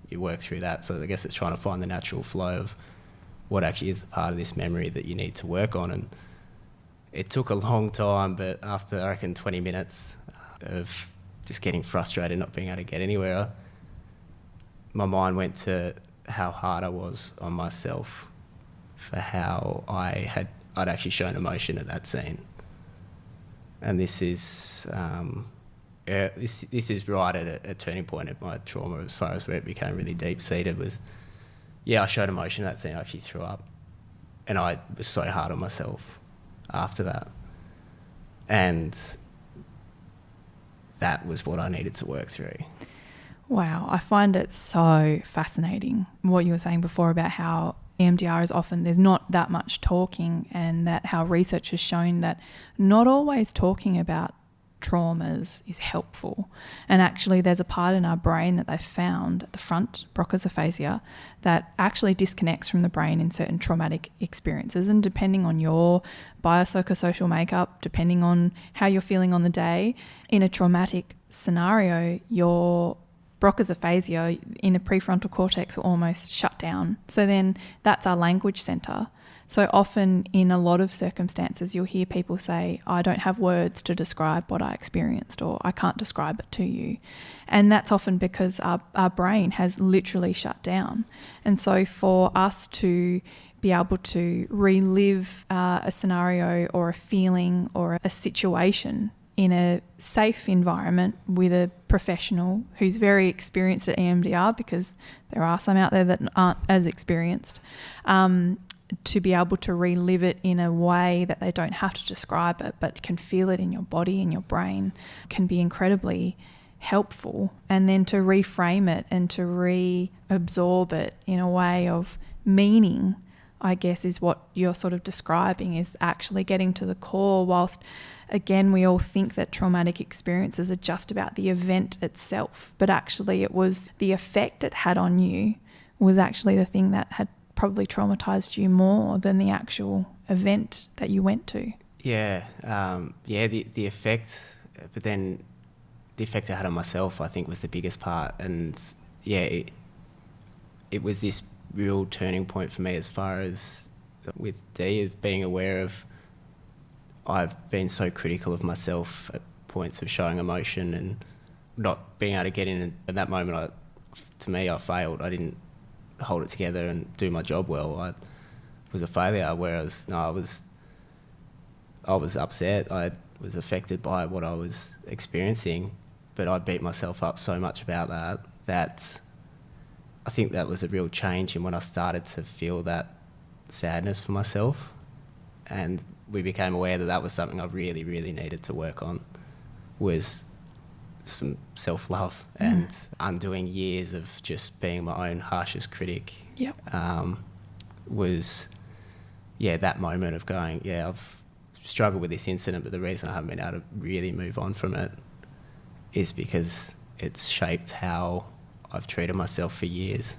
You work through that. So I guess it's trying to find the natural flow of what actually is the part of this memory that you need to work on. And it took a long time, but after, I reckon, 20 minutes of just getting frustrated, not being able to get anywhere, my mind went to how hard I was on myself for how I'd actually shown emotion at that scene. And this is this is right at a turning point of my trauma, as far as where it became really deep-seated. Was, I showed emotion at that scene. I actually threw up, and I was so hard on myself after that. And that was what I needed to work through. Wow, I find it so fascinating what you were saying before about how EMDR is often, there's not that much talking, and that how research has shown that not always talking about traumas is helpful. And actually there's a part in our brain that they've found at the front, Broca's aphasia, that actually disconnects from the brain in certain traumatic experiences. And depending on your biopsychosocial makeup, depending on how you're feeling on the day, in a traumatic scenario, your Broca's aphasia in the prefrontal cortex will almost shut down. So then that's our language centre. So often in a lot of circumstances, you'll hear people say, I don't have words to describe what I experienced, or I can't describe it to you. And that's often because our brain has literally shut down. And so for us to be able to relive a scenario or a feeling or a situation in a safe environment with a professional who's very experienced at EMDR, because there are some out there that aren't as experienced, to be able to relive it in a way that they don't have to describe it but can feel it in your body, in your brain, can be incredibly helpful. And then to reframe it and to reabsorb it in a way of meaning, I guess, is what you're sort of describing, is actually getting to the core. Whilst again we all think that traumatic experiences are just about the event itself, but actually it was the effect it had on you was actually the thing that had probably traumatized you more than the actual event that you went to. The effect, but then the effect I had on myself, I think, was the biggest part. And it was this real turning point for me, as far as with D, of being aware of, I've been so critical of myself at points of showing emotion and not being able to get in. At that moment, I failed. I didn't hold it together and do my job well. I was a failure, whereas I was upset. I was affected by what I was experiencing, but I beat myself up so much about that I think that was a real change in when I started to feel that sadness for myself. And we became aware that that was something I really, really needed to work on, was some self-love and undoing years of just being my own harshest critic. Was that moment of going, I've struggled with this incident, but the reason I haven't been able to really move on from it is because it's shaped how I've treated myself for years.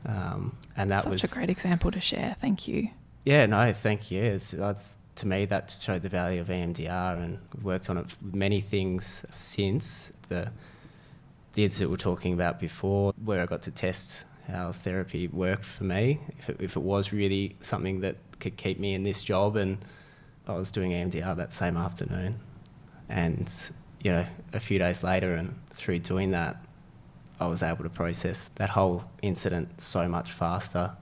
And that was such a great example to share. Thank you. Thank you. To me, that showed the value of EMDR, and we've worked on it with many things since. The incident we were talking about before, where I got to test how therapy worked for me, if it was really something that could keep me in this job. And I was doing EMDR that same afternoon. And, a few days later, and through doing that, I was able to process that whole incident so much faster.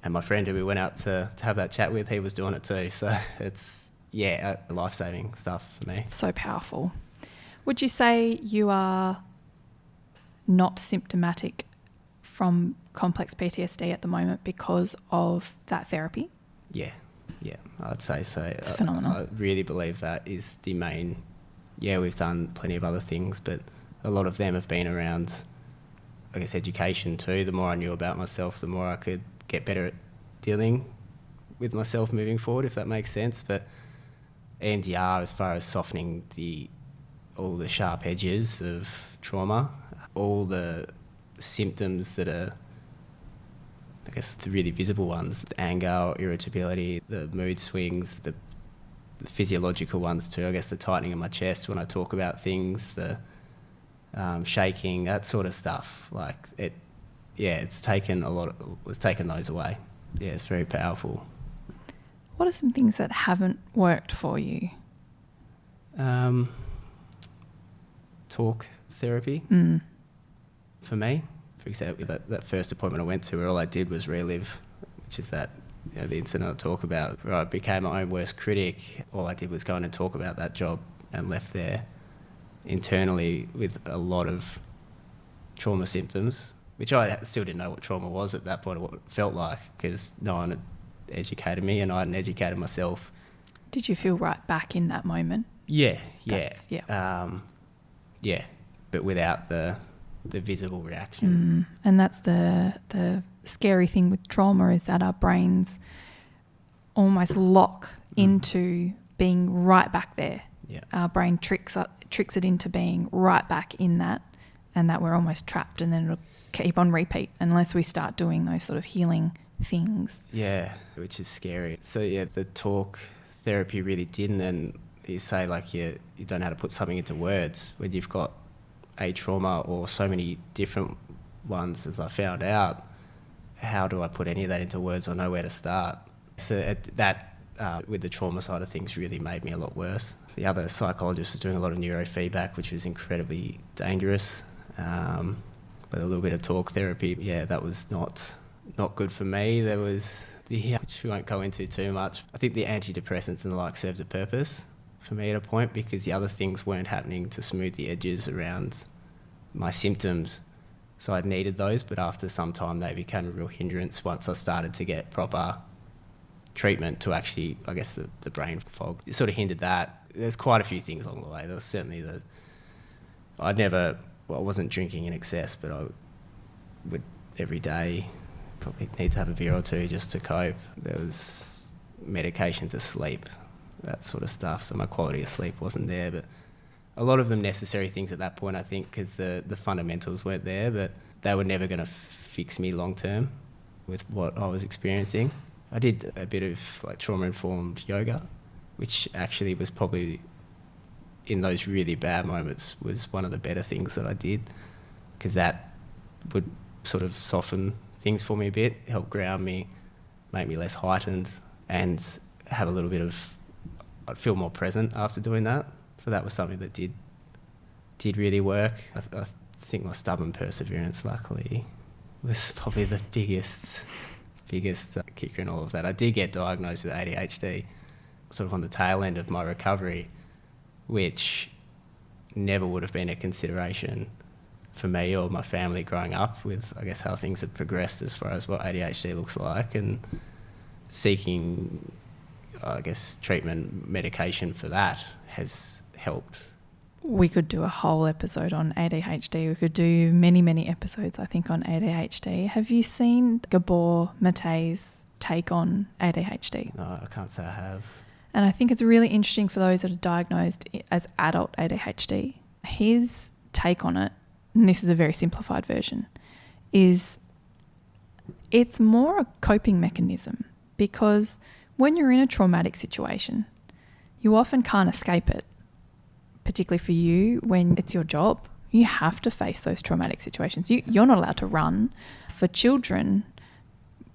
And my friend who we went out to have that chat with, he was doing it too. So it's, life-saving stuff for me. It's so powerful. Would you say you are not symptomatic from complex PTSD at the moment because of that therapy? Yeah, I'd say so. It's phenomenal. I really believe that is the main... we've done plenty of other things, but a lot of them have been around, I guess, education too. The more I knew about myself, the more I could get better at dealing with myself moving forward, if that makes sense. But EMDR, as far as softening all the sharp edges of trauma, all the symptoms that are I guess the really visible ones, the anger, irritability, the mood swings, the physiological ones too, I guess the tightening of my chest when I talk about things, the shaking, that sort of stuff. Like it's taken those away. Yeah, it's very powerful. What are some things that haven't worked for you? Talk therapy. For me, for example, that first appointment I went to where all I did was relive, which is that, the incident I talk about, where I became my own worst critic. All I did was go in and talk about that job and left there internally with a lot of trauma symptoms, which I still didn't know what trauma was at that point, or what it felt like, because no one had educated me and I hadn't educated myself. Did you feel right back in that moment? Yeah. But without the visible reaction. And that's the scary thing with trauma, is that our brains almost lock into being right back there. Yeah. Our brain tricks it into being right back in that, and that we're almost trapped, and then it'll keep on repeat unless we start doing those sort of healing things. Yeah, which is scary. So the talk therapy really didn't. And you say like you don't know how to put something into words when you've got a trauma or so many different ones, as I found out. How do I put any of that into words or know where to start? So that with the trauma side of things really made me a lot worse. The other psychologist was doing a lot of neurofeedback, which was incredibly dangerous. But a little bit of talk therapy, that was not good for me. There was which we won't go into too much. I think the antidepressants and the like served a purpose for me at a point, because the other things weren't happening to smooth the edges around my symptoms. So I needed those, but after some time they became a real hindrance once I started to get proper treatment to actually, I guess, the brain fog. It sort of hindered that. There's quite a few things along the way. There was certainly I wasn't drinking in excess, but I would every day probably need to have a beer or two just to cope. There was medication to sleep, that sort of stuff. So my quality of sleep wasn't there, but a lot of them necessary things at that point, I think, because the fundamentals weren't there, but they were never going to fix me long term with what I was experiencing. I did a bit of like trauma-informed yoga, which actually was probably, in those really bad moments, was one of the better things that I did, because that would sort of soften things for me a bit, help ground me, make me less heightened, and have a little bit of, I'd feel more present after doing that. So that was something that did really work. I think my stubborn perseverance, luckily, was probably the biggest kicker in all of that. I did get diagnosed with ADHD sort of on the tail end of my recovery, which never would have been a consideration for me or my family growing up, with, I guess, how things have progressed as far as what ADHD looks like, and seeking, I guess, treatment, medication for that has helped. We could do a whole episode on ADHD. We could do many, many episodes, I think, on ADHD. Have you seen Gabor Mate's take on ADHD? No, I can't say I have. And I think it's really interesting for those that are diagnosed as adult ADHD. His take on it, and this is a very simplified version, is it's more a coping mechanism, because when you're in a traumatic situation, you often can't escape it, particularly for you when it's your job. You have to face those traumatic situations. You're not allowed to run. For children,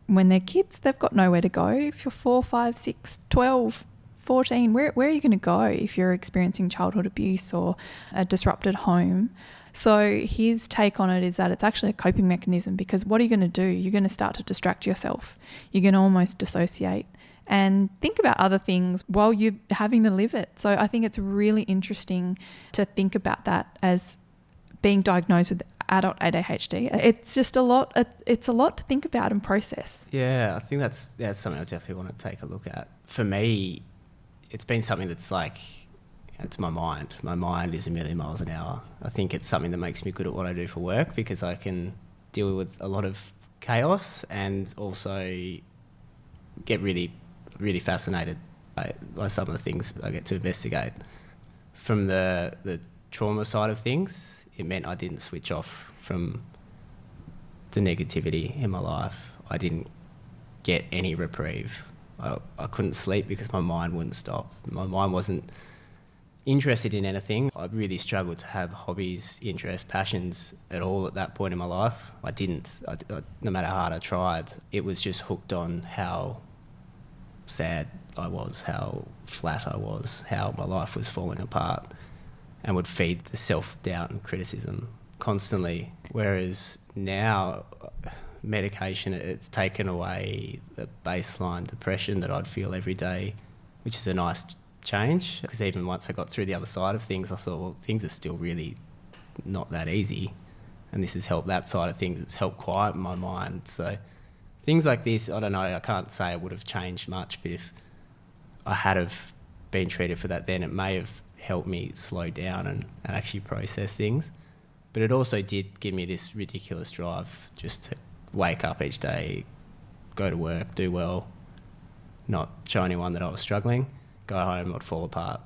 when they're kids, they've got nowhere to go. If you're 4, 5, 6, 12, 14, where are you going to go if you're experiencing childhood abuse or a disrupted home? So his take on it is that it's actually a coping mechanism, because what are you going to do? You're going to start to distract yourself. You're going to almost dissociate and think about other things while you're having to live it. So I think it's really interesting to think about that as being diagnosed with adult ADHD. It's just a lot. It's a lot to think about and process. Yeah, I think that's something I definitely want to take a look at. For me, it's been something that's like, it's my mind. My mind is a million miles an hour. I think it's something that makes me good at what I do for work, because I can deal with a lot of chaos and also get really, really fascinated by some of the things I get to investigate. From the trauma side of things, it meant I didn't switch off from the negativity in my life. I didn't get any reprieve. I couldn't sleep because my mind wouldn't stop. My mind wasn't interested in anything. I really struggled to have hobbies, interests, passions at all at that point in my life. I didn't. No matter how hard I tried, it was just hooked on how sad I was, how flat I was, how my life was falling apart, and would feed the self-doubt and criticism constantly. Whereas now, medication, it's taken away the baseline depression that I'd feel every day, which is a nice change, because even once I got through the other side of things, I thought, well, things are still really not that easy, and this has helped that side of things. It's helped quiet my mind. So things like this, I don't know, I can't say I would have changed much, but if I had have been treated for that then, it may have helped me slow down and actually process things. But it also did give me this ridiculous drive just to wake up each day, go to work, do well, not show anyone that I was struggling, go home, I'd fall apart.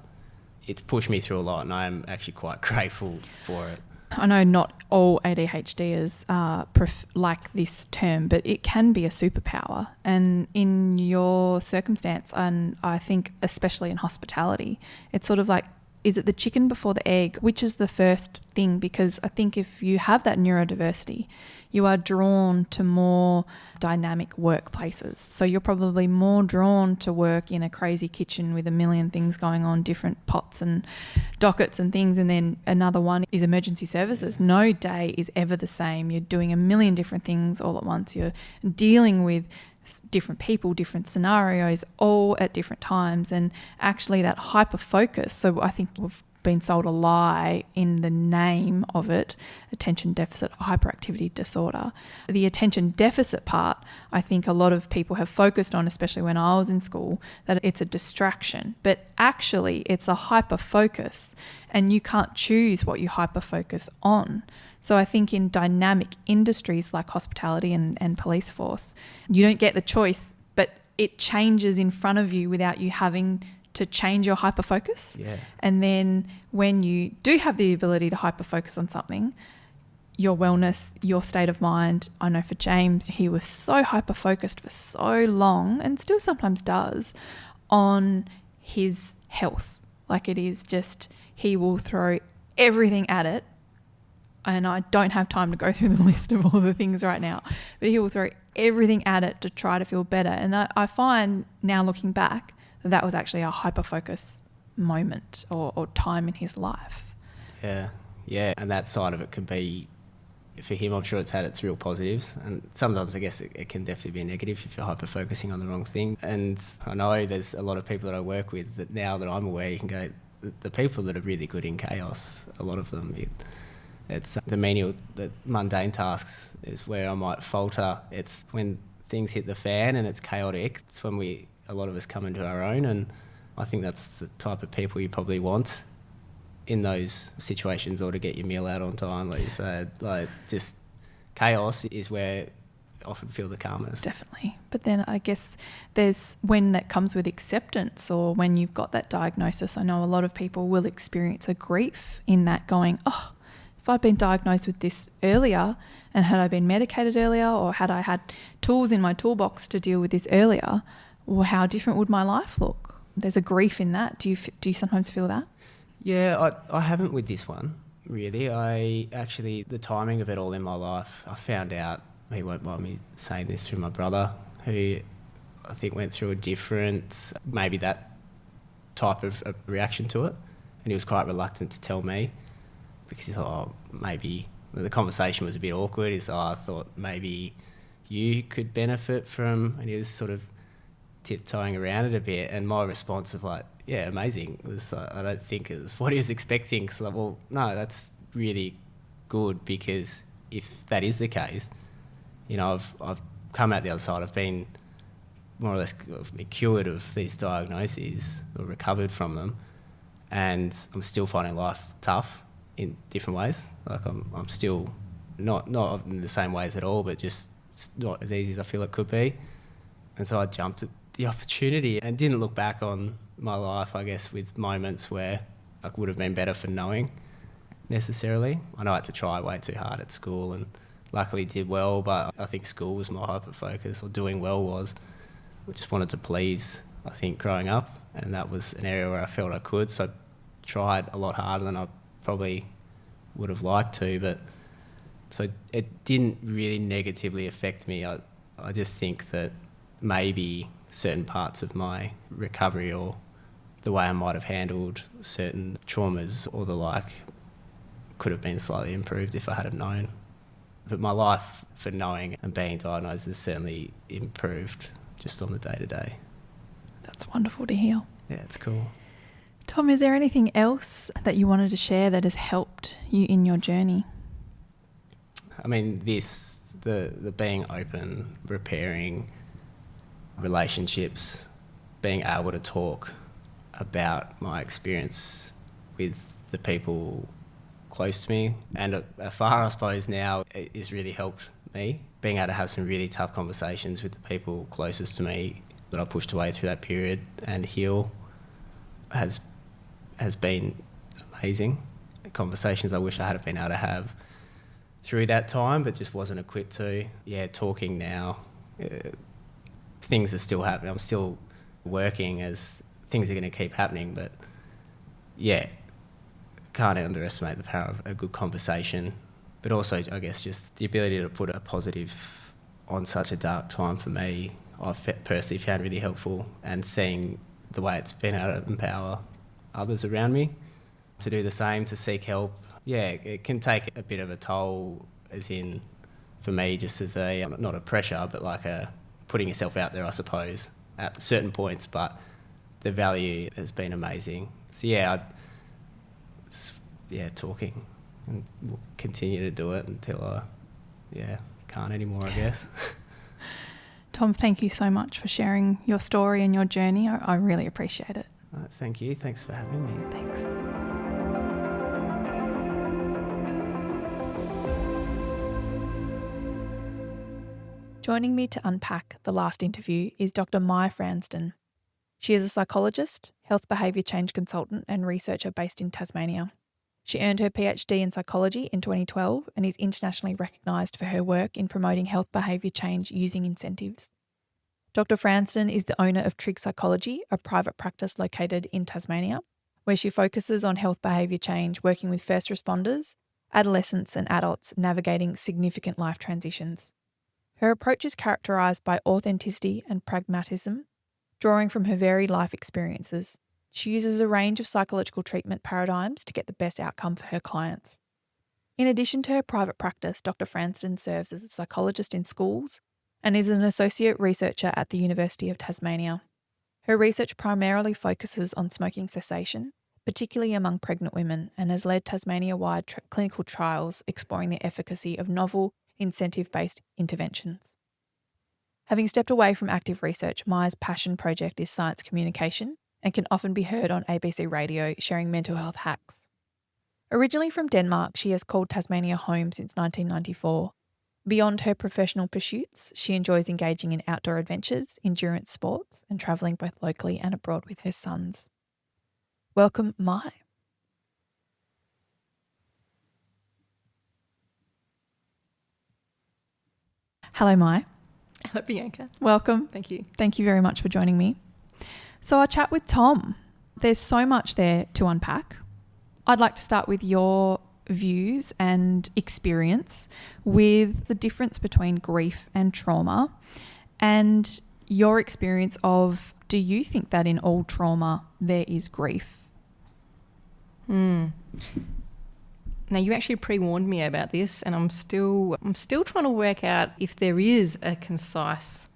It's pushed me through a lot, and I am actually quite grateful for it. I know not all ADHDers like this term, but it can be a superpower. And in your circumstance, and I think especially in hospitality, it's sort of like, is it the chicken before the egg? Which is the first thing? Because I think if you have that neurodiversity, you are drawn to more dynamic workplaces. So you're probably more drawn to work in a crazy kitchen with a million things going on, different pots and dockets and things. And then another one is emergency services. No day is ever the same. You're doing a million different things all at once. You're dealing with different people, different scenarios, all at different times. And actually that hyper focus, so I think we've been sold a lie in the name of it, attention deficit hyperactivity disorder. The attention deficit part, I think a lot of people have focused on, especially when I was in school, that it's a distraction, but actually it's a hyper focus, and you can't choose what you hyper focus on. So I think in dynamic industries like hospitality and police force, you don't get the choice, but it changes in front of you without you having to change your hyperfocus. Yeah. And then when you do have the ability to hyperfocus on something, your wellness, your state of mind, I know for James, he was so hyperfocused for so long, and still sometimes does, on his health. Like, it is just, he will throw everything at it. And I don't have time to go through the list of all the things right now, but he will throw everything at it to try to feel better. And I find now, looking back, that was actually a hyper-focus moment or time in his life. Yeah. And that side of it can be, for him, I'm sure it's had its real positives. And sometimes I guess it can definitely be a negative if you're hyper-focusing on the wrong thing. And I know there's a lot of people that I work with that now that I'm aware, you can go, the people that are really good in chaos, a lot of them, it's the menial, the mundane tasks is where I might falter. It's when things hit the fan and it's chaotic, it's when a lot of us come into our own, and I think that's the type of people you probably want in those situations, or to get your meal out on time, like you said. Like, just chaos is where I often feel the calmest. Definitely. But then I guess there's when that comes with acceptance, or when you've got that diagnosis. I know a lot of people will experience a grief in that, going, oh, if I'd been diagnosed with this earlier, and had I been medicated earlier, or had I had tools in my toolbox to deal with this earlier, well, how different would my life look? There's a grief in that. Do you sometimes feel that? Yeah, I haven't with this one, really. The timing of it all in my life, I found out, he won't mind me saying this, through my brother, who I think went through a different, maybe that type of a reaction to it. And he was quite reluctant to tell me, because he thought, maybe the conversation was a bit awkward. He said, I thought maybe you could benefit from, and he was sort of tiptoeing around it a bit. And my response of like, yeah, amazing, was I don't think it was what he was expecting. Because like, well, no, that's really good, because if that is the case, you know, I've come out the other side. I've been more or less cured of these diagnoses, or recovered from them, and I'm still finding life tough in different ways. Like I'm still not in the same ways at all, but just it's not as easy as I feel it could be. And so I jumped at the opportunity and didn't look back on my life, I guess, with moments where I would have been better for knowing necessarily. I know I had to try way too hard at school and luckily did well, but I think school was my hyper focus, or doing well was. I just wanted to please, I think, growing up, and that was an area where I felt I could, so I tried a lot harder than I probably would have liked to, but so it didn't really negatively affect me. I just think that maybe certain parts of my recovery or the way I might have handled certain traumas or the like could have been slightly improved if I had have known. But my life for knowing and being diagnosed has certainly improved just on the day-to-day. That's wonderful to hear. Yeah, it's cool. Tom, is there anything else that you wanted to share that has helped you in your journey? I mean, the being open, repairing relationships, being able to talk about my experience with the people close to me, and afar, I suppose, now, it has really helped me. Being able to have some really tough conversations with the people closest to me that I pushed away through that period and heal has been amazing. Conversations I wish I had been able to have through that time, but just wasn't equipped to. Yeah, talking now, things are still happening. I'm still working as things are going to keep happening, but yeah, can't underestimate the power of a good conversation, but also, I guess, just the ability to put a positive on such a dark time for me, I've personally found really helpful, and seeing the way it's been able to empower others around me to do the same, to seek help. Yeah, it can take a bit of a toll, as in, for me, just as a, not a pressure, but like a putting yourself out there, I suppose, at certain points, but the value has been amazing. So yeah, talking, and we'll continue to do it until I can't anymore, I guess. Tom, thank you so much for sharing your story and your journey. I really appreciate it. Thank you. Thanks for having me. Thanks. Joining me to unpack the last interview is Dr. Maya Franston. She is a psychologist, health behaviour change consultant and researcher based in Tasmania. She earned her PhD in psychology in 2012 and is internationally recognised for her work in promoting health behaviour change using incentives. Dr. Franston is the owner of Trig Psychology, a private practice located in Tasmania, where she focuses on health behaviour change, working with first responders, adolescents and adults navigating significant life transitions. Her approach is characterised by authenticity and pragmatism, drawing from her varied life experiences. She uses a range of psychological treatment paradigms to get the best outcome for her clients. In addition to her private practice, Dr. Franston serves as a psychologist in schools and is an associate researcher at the University of Tasmania. Her research primarily focuses on smoking cessation, particularly among pregnant women, and has led Tasmania-wide clinical trials exploring the efficacy of novel, incentive-based interventions. Having stepped away from active research, Maya's passion project is science communication and can often be heard on ABC Radio sharing mental health hacks. Originally from Denmark, she has called Tasmania home since 1994. Beyond her professional pursuits, she enjoys engaging in outdoor adventures, endurance sports, and travelling both locally and abroad with her sons. Welcome, Maya. Hello, Maya. Hello, Bianca. Welcome. Thank you. Thank you very much for joining me. So I'll chat with Tom. There's so much there to unpack. I'd like to start with your views and experience with the difference between grief and trauma, and your experience of, do you think that in all trauma there is grief? Now, you actually pre-warned me about this, and I'm still trying to work out if there is a concise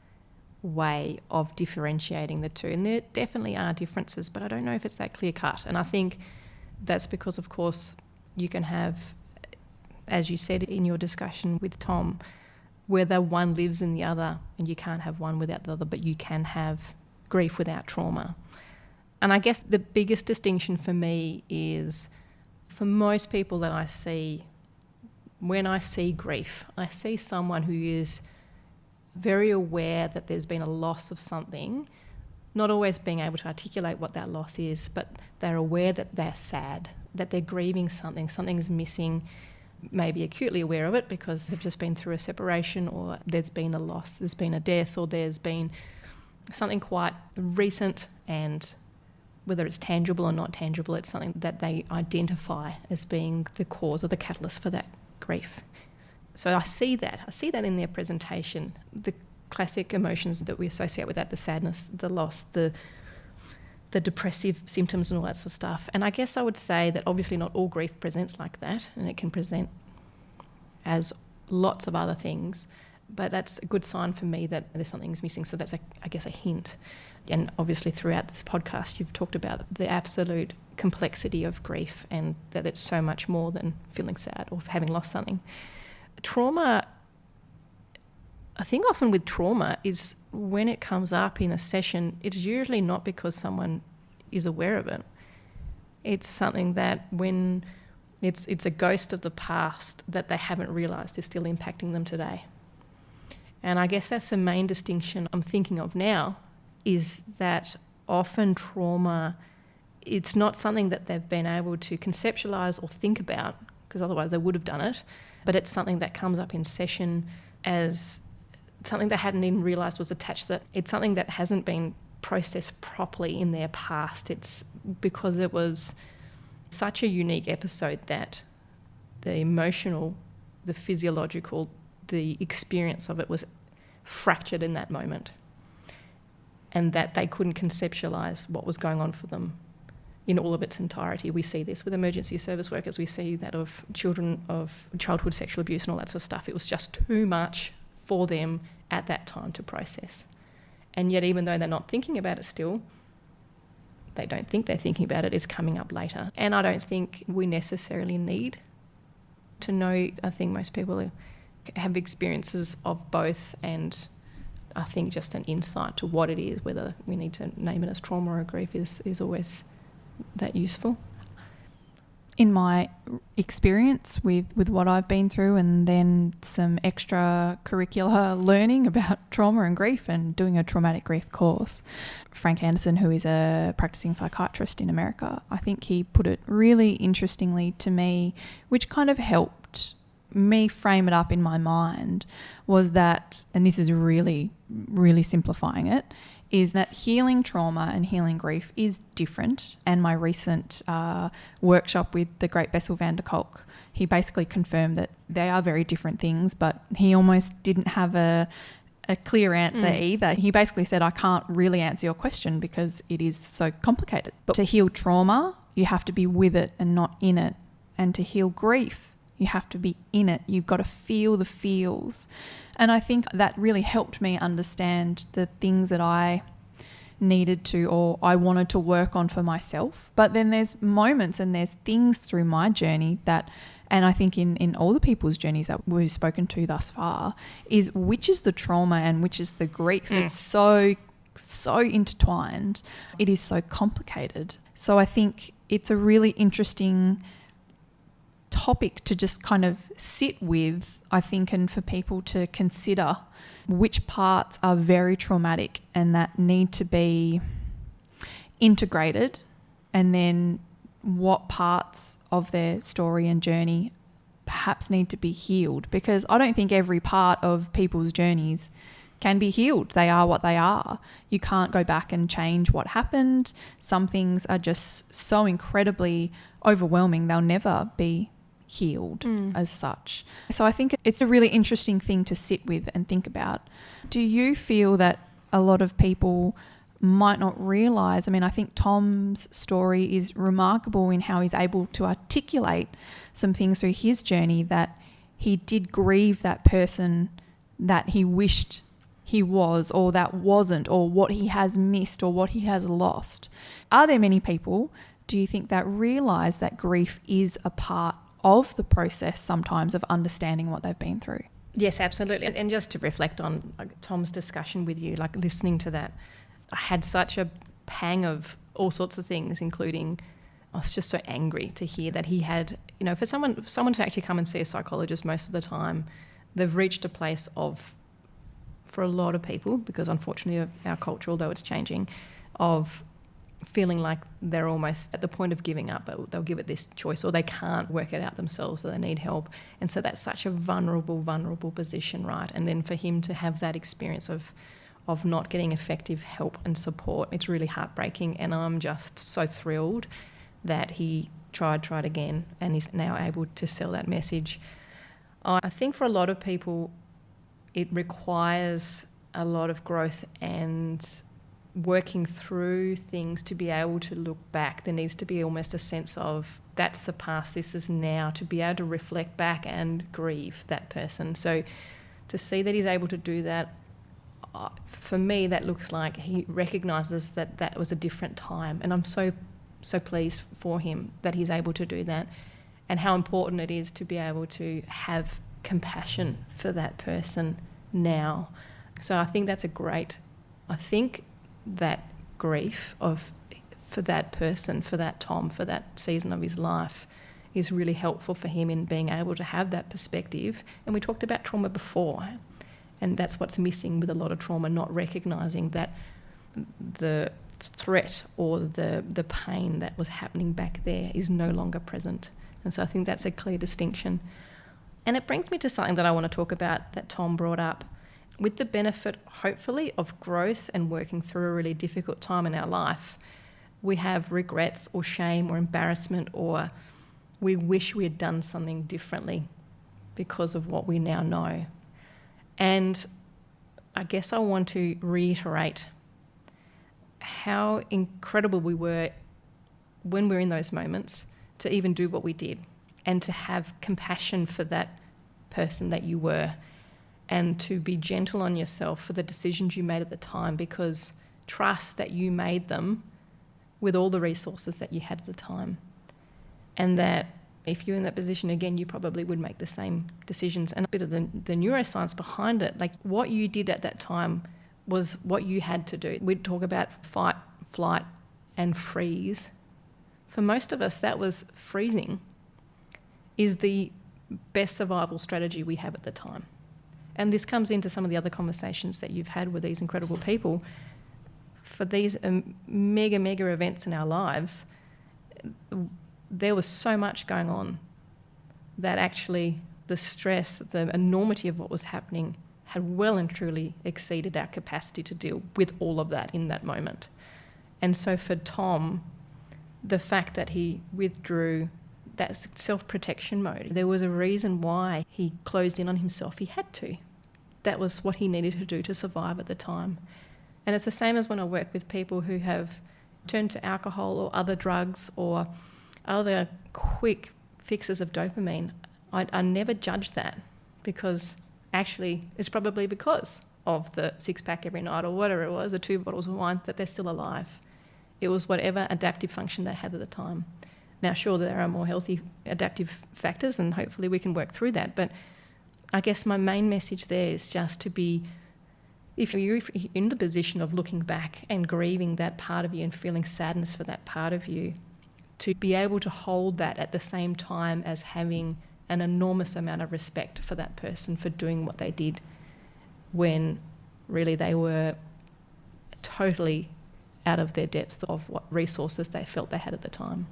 way of differentiating the two. And there definitely are differences, but I don't know if it's that clear cut. And I think that's because, of course, you can have, as you said in your discussion with Tom, whether one lives in the other, and you can't have one without the other, but you can have grief without trauma. And I guess the biggest distinction for me is, for most people that I see, when I see grief, I see someone who is very aware that there's been a loss of something, not always being able to articulate what that loss is, but they're aware that they're sad, that they're grieving something, something's missing, maybe acutely aware of it because they've just been through a separation, or there's been a loss, there's been a death, or there's been something quite recent, and whether it's tangible or not tangible, it's something that they identify as being the cause or the catalyst for that grief. So I see that in their presentation, the classic emotions that we associate with that, the sadness, the loss, the depressive symptoms and all that sort of stuff. And I guess I would say that obviously not all grief presents like that, and it can present as lots of other things, but that's a good sign for me that there's something's missing. So that's, I guess, a hint. And obviously throughout this podcast you've talked about the absolute complexity of grief, and that it's so much more than feeling sad or having lost something. Trauma, I think often with trauma is when it comes up in a session, it's usually not because someone is aware of it. It's something that when it's a ghost of the past that they haven't realised is still impacting them today. And I guess that's the main distinction I'm thinking of now, is that often trauma, it's not something that they've been able to conceptualise or think about, because otherwise they would have done it, but it's something that comes up in session as something they hadn't even realised was attached, that it's something that hasn't been processed properly in their past. It's because it was such a unique episode that the emotional, the physiological, the experience of it was fractured in that moment, and that they couldn't conceptualise what was going on for them in all of its entirety. We see this with emergency service workers, we see that of children of childhood sexual abuse and all that sort of stuff. It was just too much for them at that time to process. And yet even though they're not thinking about it still, they don't think they're thinking about it, it's coming up later. And I don't think we necessarily need to know. I think most people have experiences of both, and I think just an insight to what it is, whether we need to name it as trauma or grief, is always that useful. In my experience with what I've been through, and then some extracurricular learning about trauma and grief and doing a traumatic grief course, Frank Anderson, who is a practicing psychiatrist in America, I think he put it really interestingly to me, which kind of helped me frame it up in my mind, was that, and this is really, really simplifying it, is that healing trauma and healing grief is different. And my recent workshop with the great Bessel van der Kolk, he basically confirmed that they are very different things, but he almost didn't have a clear answer either. He basically said, I can't really answer your question because it is so complicated. But to heal trauma, you have to be with it and not in it. And to heal grief, you have to be in it. You've got to feel the feels. And I think that really helped me understand the things that I needed to, or I wanted to work on for myself. But then there's moments and there's things through my journey that, and I think in all the people's journeys that we've spoken to thus far, is which is the trauma and which is the grief. It's so intertwined. It is so complicated. So I think it's a really interesting topic to just kind of sit with, I think, and for people to consider which parts are very traumatic and that need to be integrated, and then what parts of their story and journey perhaps need to be healed, because I don't think every part of people's journeys can be healed. They are what they are. You can't go back and change what happened. Some things are just so incredibly overwhelming, they'll never be healed as such. So I think it's a really interesting thing to sit with and think about. Do you feel that a lot of people might not realise, I mean, I think Tom's story is remarkable in how he's able to articulate some things through his journey, that he did grieve that person that he wished he was, or that wasn't, or what he has missed, or what he has lost. Are there many people, do you think, that realise that grief is a part of the process sometimes of understanding what they've been through? Yes, absolutely. And just to reflect on Tom's discussion with you, like listening to that, I had such a pang of all sorts of things, including I was just so angry to hear that he had, you know, for someone to actually come and see a psychologist most of the time, they've reached a place of, for a lot of people, because unfortunately of our culture, although it's changing, of feeling like they're almost at the point of giving up, but they'll give it this choice, or they can't work it out themselves, so they need help. And so that's such a vulnerable position, right? And then for him to have that experience of not getting effective help and support, it's really heartbreaking. And I'm just so thrilled that he tried again, and is now able to sell that message. I think for a lot of people, it requires a lot of growth and working through things to be able to look back. There needs to be almost a sense of, that's the past, this is now, to be able to reflect back and grieve that person. So to see that he's able to do that, for me, that looks like he recognises that that was a different time. And I'm so pleased for him that he's able to do that, and how important it is to be able to have compassion for that person now. So I think that's I think that grief for that person, for that Tom, for that season of his life is really helpful for him in being able to have that perspective. And we talked about trauma before, and that's what's missing with a lot of trauma, not recognising that the threat or the pain that was happening back there is no longer present. And so I think that's a clear distinction. And it brings me to something that I want to talk about that Tom brought up. With the benefit, hopefully, of growth and working through a really difficult time in our life, we have regrets or shame or embarrassment, or we wish we had done something differently because of what we now know. And I guess I want to reiterate how incredible we were when we're in those moments to even do what we did, and to have compassion for that person that you were, and to be gentle on yourself for the decisions you made at the time, because trust that you made them with all the resources that you had at the time. And that if you're in that position again, you probably would make the same decisions. And a bit of the neuroscience behind it, like what you did at that time was what you had to do. We'd talk about fight, flight, and freeze. For most of us, that was freezing is the best survival strategy we have at the time. And this comes into some of the other conversations that you've had with these incredible people. For these mega events in our lives, there was so much going on that actually the stress, the enormity of what was happening had well and truly exceeded our capacity to deal with all of that in that moment. And so for Tom, the fact that he withdrew, that self-protection mode, there was a reason why he closed in on himself. He had to. That was what he needed to do to survive at the time. And it's the same as when I work with people who have turned to alcohol or other drugs or other quick fixes of dopamine. I never judge that, because actually it's probably because of the 6-pack every night or whatever it was, the 2 bottles of wine, that they're still alive. It was whatever adaptive function they had at the time. Now, sure, there are more healthy adaptive factors, and hopefully we can work through that. But I guess my main message there is just to be, if you're in the position of looking back and grieving that part of you and feeling sadness for that part of you, to be able to hold that at the same time as having an enormous amount of respect for that person for doing what they did when really they were totally out of their depth of what resources they felt they had at the time.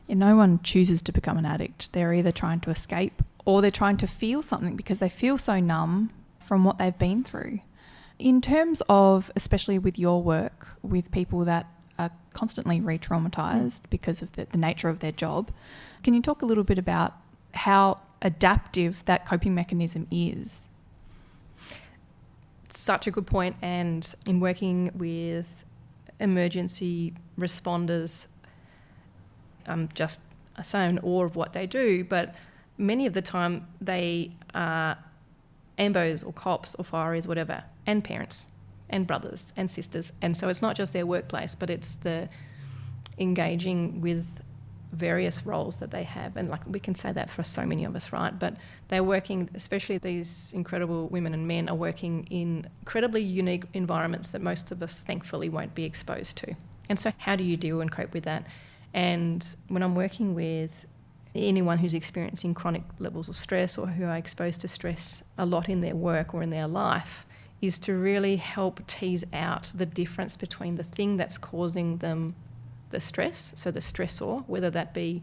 Yeah, no one chooses to become an addict. They're either trying to escape or they're trying to feel something because they feel so numb from what they've been through. In terms of, especially with your work with people that are constantly re-traumatised because of the nature of their job, can you talk a little bit about how adaptive that coping mechanism is? Such a good point. And in working with emergency responders, I'm just so in awe of what they do, but many of the time they are AMBOs or cops or fireys, whatever, and parents and brothers and sisters. And so it's not just their workplace, but it's the engaging with various roles that they have. And like we can say that for so many of us, right? But they're working, especially these incredible women and men are working in incredibly unique environments that most of us thankfully won't be exposed to. And so how do you deal and cope with that? And when I'm working with anyone who's experiencing chronic levels of stress or who are exposed to stress a lot in their work or in their life, is to really help tease out the difference between the thing that's causing them the stress, so the stressor, whether that be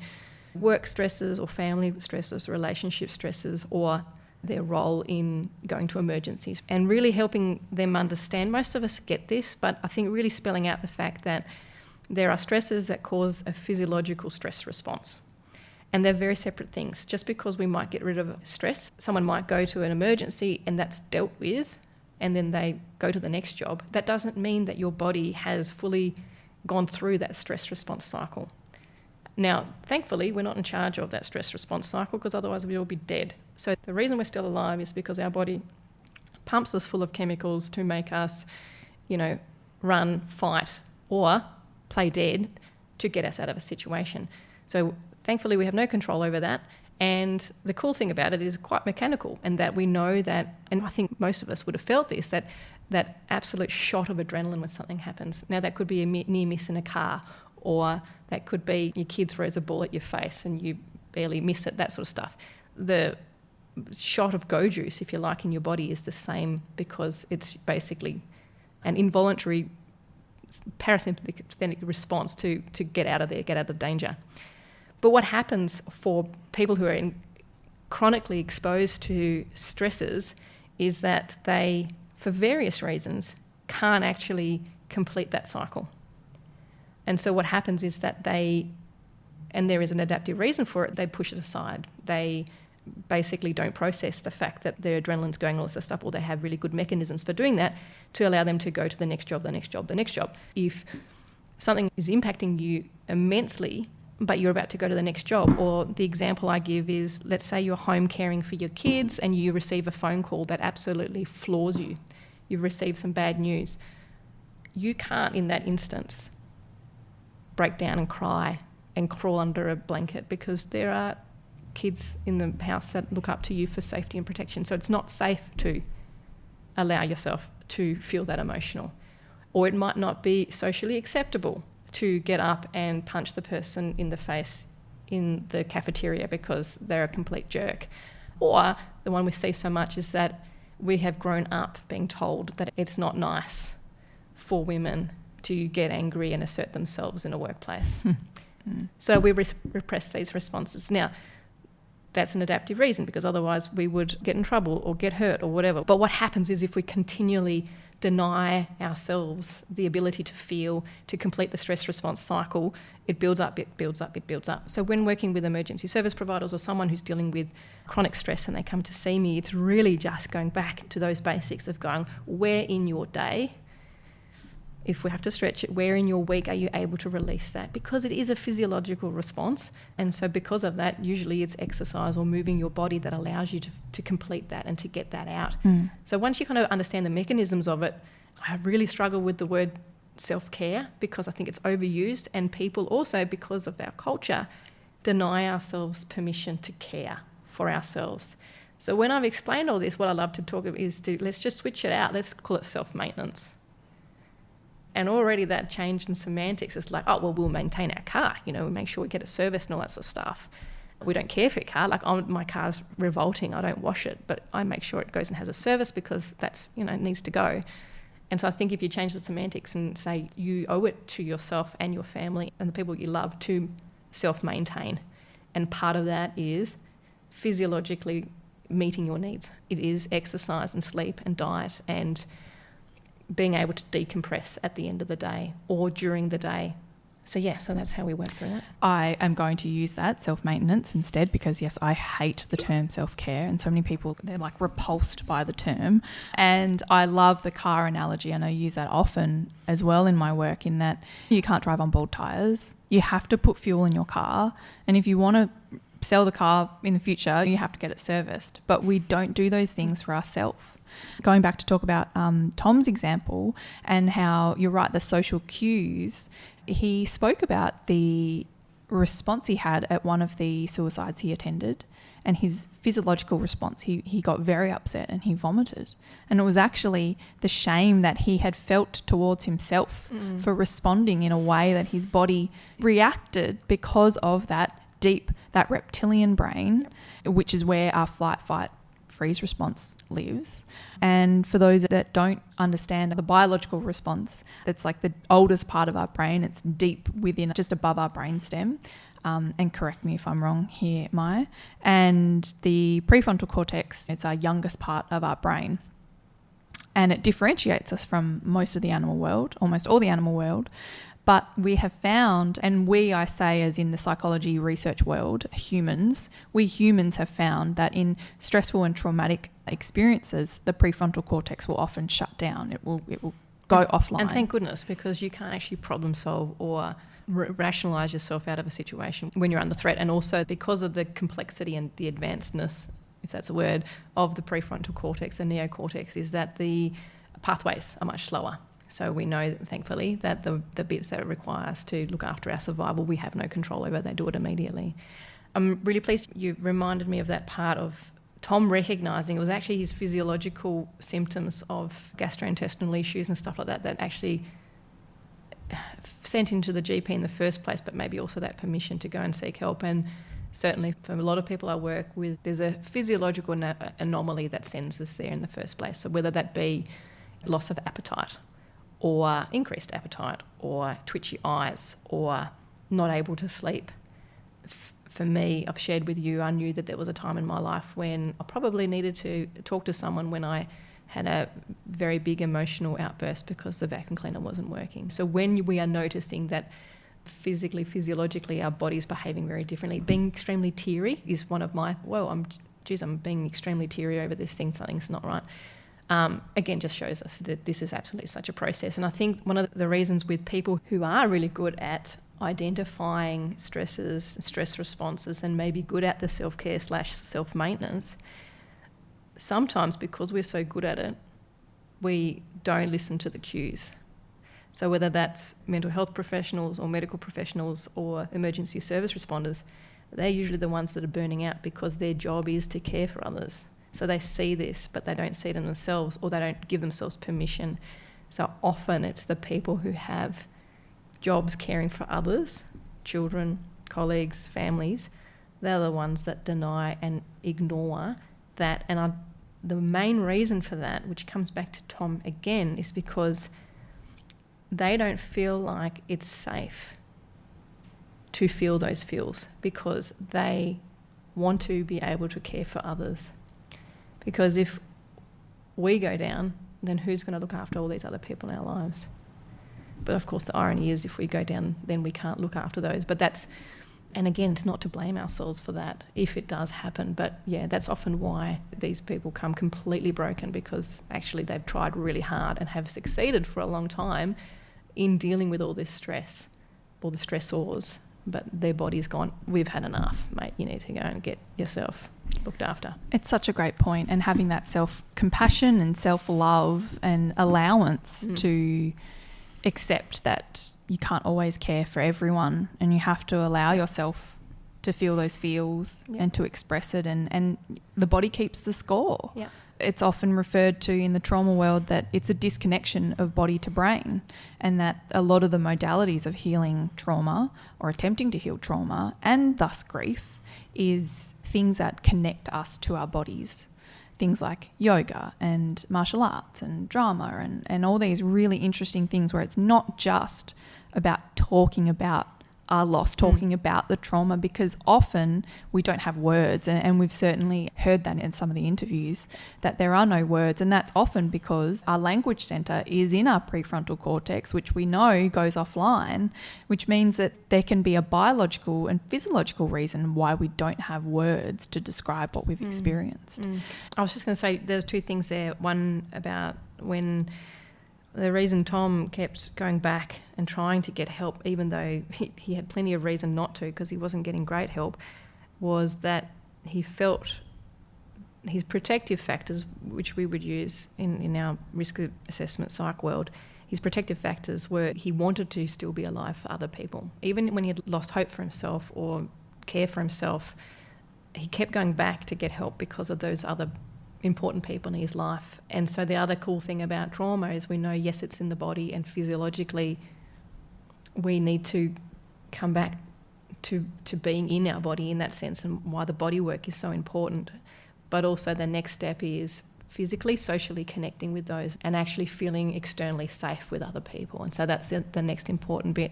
work stresses or family stresses, relationship stresses, or their role in going to emergencies, and really helping them understand. Most of us get this, but I think really spelling out the fact that there are stresses that cause a physiological stress response. And they're very separate things. Just because we might get rid of stress, someone might go to an emergency and that's dealt with, and then they go to the next job. That doesn't mean that your body has fully gone through that stress response cycle. Now, thankfully, we're not in charge of that stress response cycle, because otherwise we'd all be dead. So the reason we're still alive is because our body pumps us full of chemicals to make us, run, fight, or play dead to get us out of a situation. So thankfully, we have no control over that. And the cool thing about it is quite mechanical, and that we know that, and I think most of us would have felt this, that absolute shot of adrenaline when something happens. Now, that could be a near miss in a car, or that could be your kid throws a ball at your face and you barely miss it, that sort of stuff. The shot of go juice, if you like, in your body is the same, because it's basically an involuntary parasympathetic response to get out of there, get out of danger. But what happens for people who are chronically exposed to stresses is that they, for various reasons, can't actually complete that cycle. And so what happens is that and there is an adaptive reason for it, they push it aside. They basically don't process the fact that their adrenaline's going, all this stuff, or they have really good mechanisms for doing that to allow them to go to the next job, the next job, the next job. If something is impacting you immensely, but you're about to go to the next job, or the example I give is, let's say you're home caring for your kids and you receive a phone call that absolutely floors you. You've received some bad news. You can't, in that instance, break down and cry and crawl under a blanket, because there are kids in the house that look up to you for safety and protection. So it's not safe to allow yourself to feel that emotional. Or it might not be socially acceptable to get up and punch the person in the face in the cafeteria because they're a complete jerk. Or the one we see so much is that we have grown up being told that it's not nice for women to get angry and assert themselves in a workplace. So we repress these responses. Now, that's an adaptive reason, because otherwise we would get in trouble or get hurt or whatever. But what happens is, if we continually deny ourselves the ability to feel, to complete the stress response cycle, it builds up, it builds up, it builds up. So when working with emergency service providers or someone who's dealing with chronic stress and they come to see me, it's really just going back to those basics of going, where in your day, if we have to stretch it, where in your week are you able to release that? Because it is a physiological response. And so because of that, usually it's exercise or moving your body that allows you to complete that and to get that out. So once you kind of understand the mechanisms of it, I really struggle with the word self-care, because I think it's overused, and people also, because of our culture, deny ourselves permission to care for ourselves. So when I've explained all this, what I love to talk about is let's just switch it out. Let's call it self-maintenance. And already that change in semantics is like, oh, well, we'll maintain our car. We make sure we get it serviced and all that sort of stuff. We don't care for your car. Like, my car's revolting. I don't wash it, but I make sure it goes and has a service, because that's, it needs to go. And so I think if you change the semantics and say you owe it to yourself and your family and the people you love to self-maintain. And part of that is physiologically meeting your needs. It is exercise and sleep and diet and being able to decompress at the end of the day or during the day. So that's how we work through that. I am going to use that, self-maintenance, instead, because yes, I hate the term self-care, and so many people, they're like repulsed by the term. And I love the car analogy, and I use that often as well in my work, in that you can't drive on bald tyres. You have to put fuel in your car, and if you want to sell the car in the future, you have to get it serviced. But we don't do those things for ourselves. Going back to talk about Tom's example and how you're right, the social cues, he spoke about the response he had at one of the suicides he attended, and his physiological response. He got very upset and he vomited. And it was actually the shame that he had felt towards himself for responding in a way that his body reacted because of that reptilian brain, which is where our flight, fight, freeze response lives. And for those that don't understand the biological response, it's like the oldest part of our brain. It's deep within, just above our brainstem. And correct me if I'm wrong here, Maya. And the prefrontal cortex, it's our youngest part of our brain. And it differentiates us from most of the animal world, almost all the animal world. But we have found, and I say as in the psychology research world, we humans have found that in stressful and traumatic experiences, the prefrontal cortex will often shut down. It will go offline. And thank goodness, because you can't actually problem solve or rationalise yourself out of a situation when you're under threat. And also because of the complexity and the advancedness, if that's a word, of the prefrontal cortex and neocortex, is that the pathways are much slower. So we know, thankfully, that the bits that it requires to look after our survival, we have no control over. They do it immediately. I'm really pleased you reminded me of that part of Tom recognising it was actually his physiological symptoms of gastrointestinal issues and stuff like that that actually sent him to the GP in the first place, but maybe also that permission to go and seek help. And certainly for a lot of people I work with, there's a physiological anomaly that sends us there in the first place. So whether that be loss of appetite or increased appetite or twitchy eyes or not able to sleep. For me, I've shared with you, I knew that there was a time in my life when I probably needed to talk to someone when I had a very big emotional outburst because the vacuum cleaner wasn't working. So when we are noticing that physically, physiologically, our body's behaving very differently, being extremely teary is one of my, I'm being extremely teary over this thing, something's not right. Again, just shows us that this is absolutely such a process. And I think one of the reasons with people who are really good at identifying stresses, stress responses, and maybe good at the self-care / self-maintenance, sometimes because we're so good at it, we don't listen to the cues. So whether that's mental health professionals or medical professionals or emergency service responders, they're usually the ones that are burning out because their job is to care for others. So they see this, but they don't see it in themselves, or they don't give themselves permission. So often it's the people who have jobs caring for others, children, colleagues, families, they're the ones that deny and ignore that. And the main reason for that, which comes back to Tom again, is because they don't feel like it's safe to feel those feels because they want to be able to care for others. Because if we go down, then who's going to look after all these other people in our lives? But of course the irony is if we go down, then we can't look after those. But and again, it's not to blame ourselves for that if it does happen. But yeah, that's often why these people come completely broken, because actually they've tried really hard and have succeeded for a long time in dealing with all this stress, all the stressors, but their body's gone, we've had enough, mate, you need to go and get yourself looked after. It's such a great point, and having that self-compassion and self-love and allowance to accept that you can't always care for everyone, and you have to allow yourself to feel those feels and to express it, and the body keeps the score. Yeah. It's often referred to in the trauma world that it's a disconnection of body to brain, and that a lot of the modalities of healing trauma or attempting to heal trauma and thus grief is things that connect us to our bodies. Things like yoga and martial arts and drama and all these really interesting things where it's not just about talking about our loss, talking about the trauma, because often we don't have words, and we've certainly heard that in some of the interviews, that there are no words, and that's often because our language centre is in our prefrontal cortex, which we know goes offline, which means that there can be a biological and physiological reason why we don't have words to describe what we've experienced. I was just going to say there were two things there. One about when the reason Tom kept going back and trying to get help, even though he had plenty of reason not to because he wasn't getting great help, was that he felt his protective factors, which we would use in our risk assessment psych world, his protective factors were he wanted to still be alive for other people. Even when he had lost hope for himself or care for himself, he kept going back to get help because of those other important people in his life. And so the other cool thing about trauma is we know, yes, it's in the body, and physiologically we need to come back to being in our body in that sense, and why the body work is so important. but also the next step is physically, socially connecting with those and actually feeling externally safe with other people. And so that's the next important bit.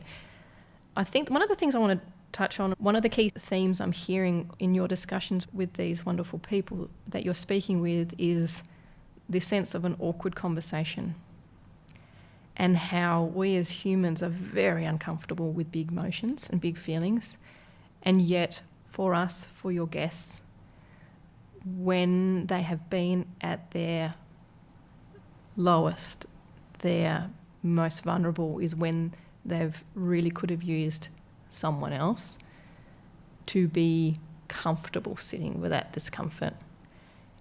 I think one of the things I want to touch on, one of the key themes I'm hearing in your discussions with these wonderful people that you're speaking with is this sense of an awkward conversation, and how we as humans are very uncomfortable with big emotions and big feelings. And yet for us, for your guests, when they have been at their lowest, their most vulnerable, is when they've really could have used someone else to be comfortable sitting with that discomfort.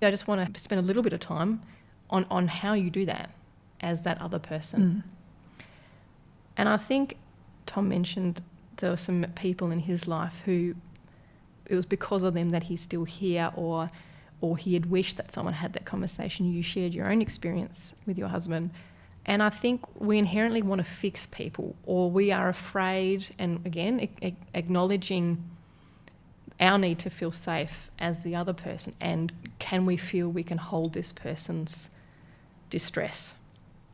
I just want to spend a little bit of time on how you do that as that other person. And I think Tom mentioned there were some people in his life who it was because of them that he's still here, or he had wished that someone had that conversation. You shared your own experience with your husband. And I think we inherently want to fix people, or we are afraid, and again, acknowledging our need to feel safe as the other person, and can we feel we can hold this person's distress.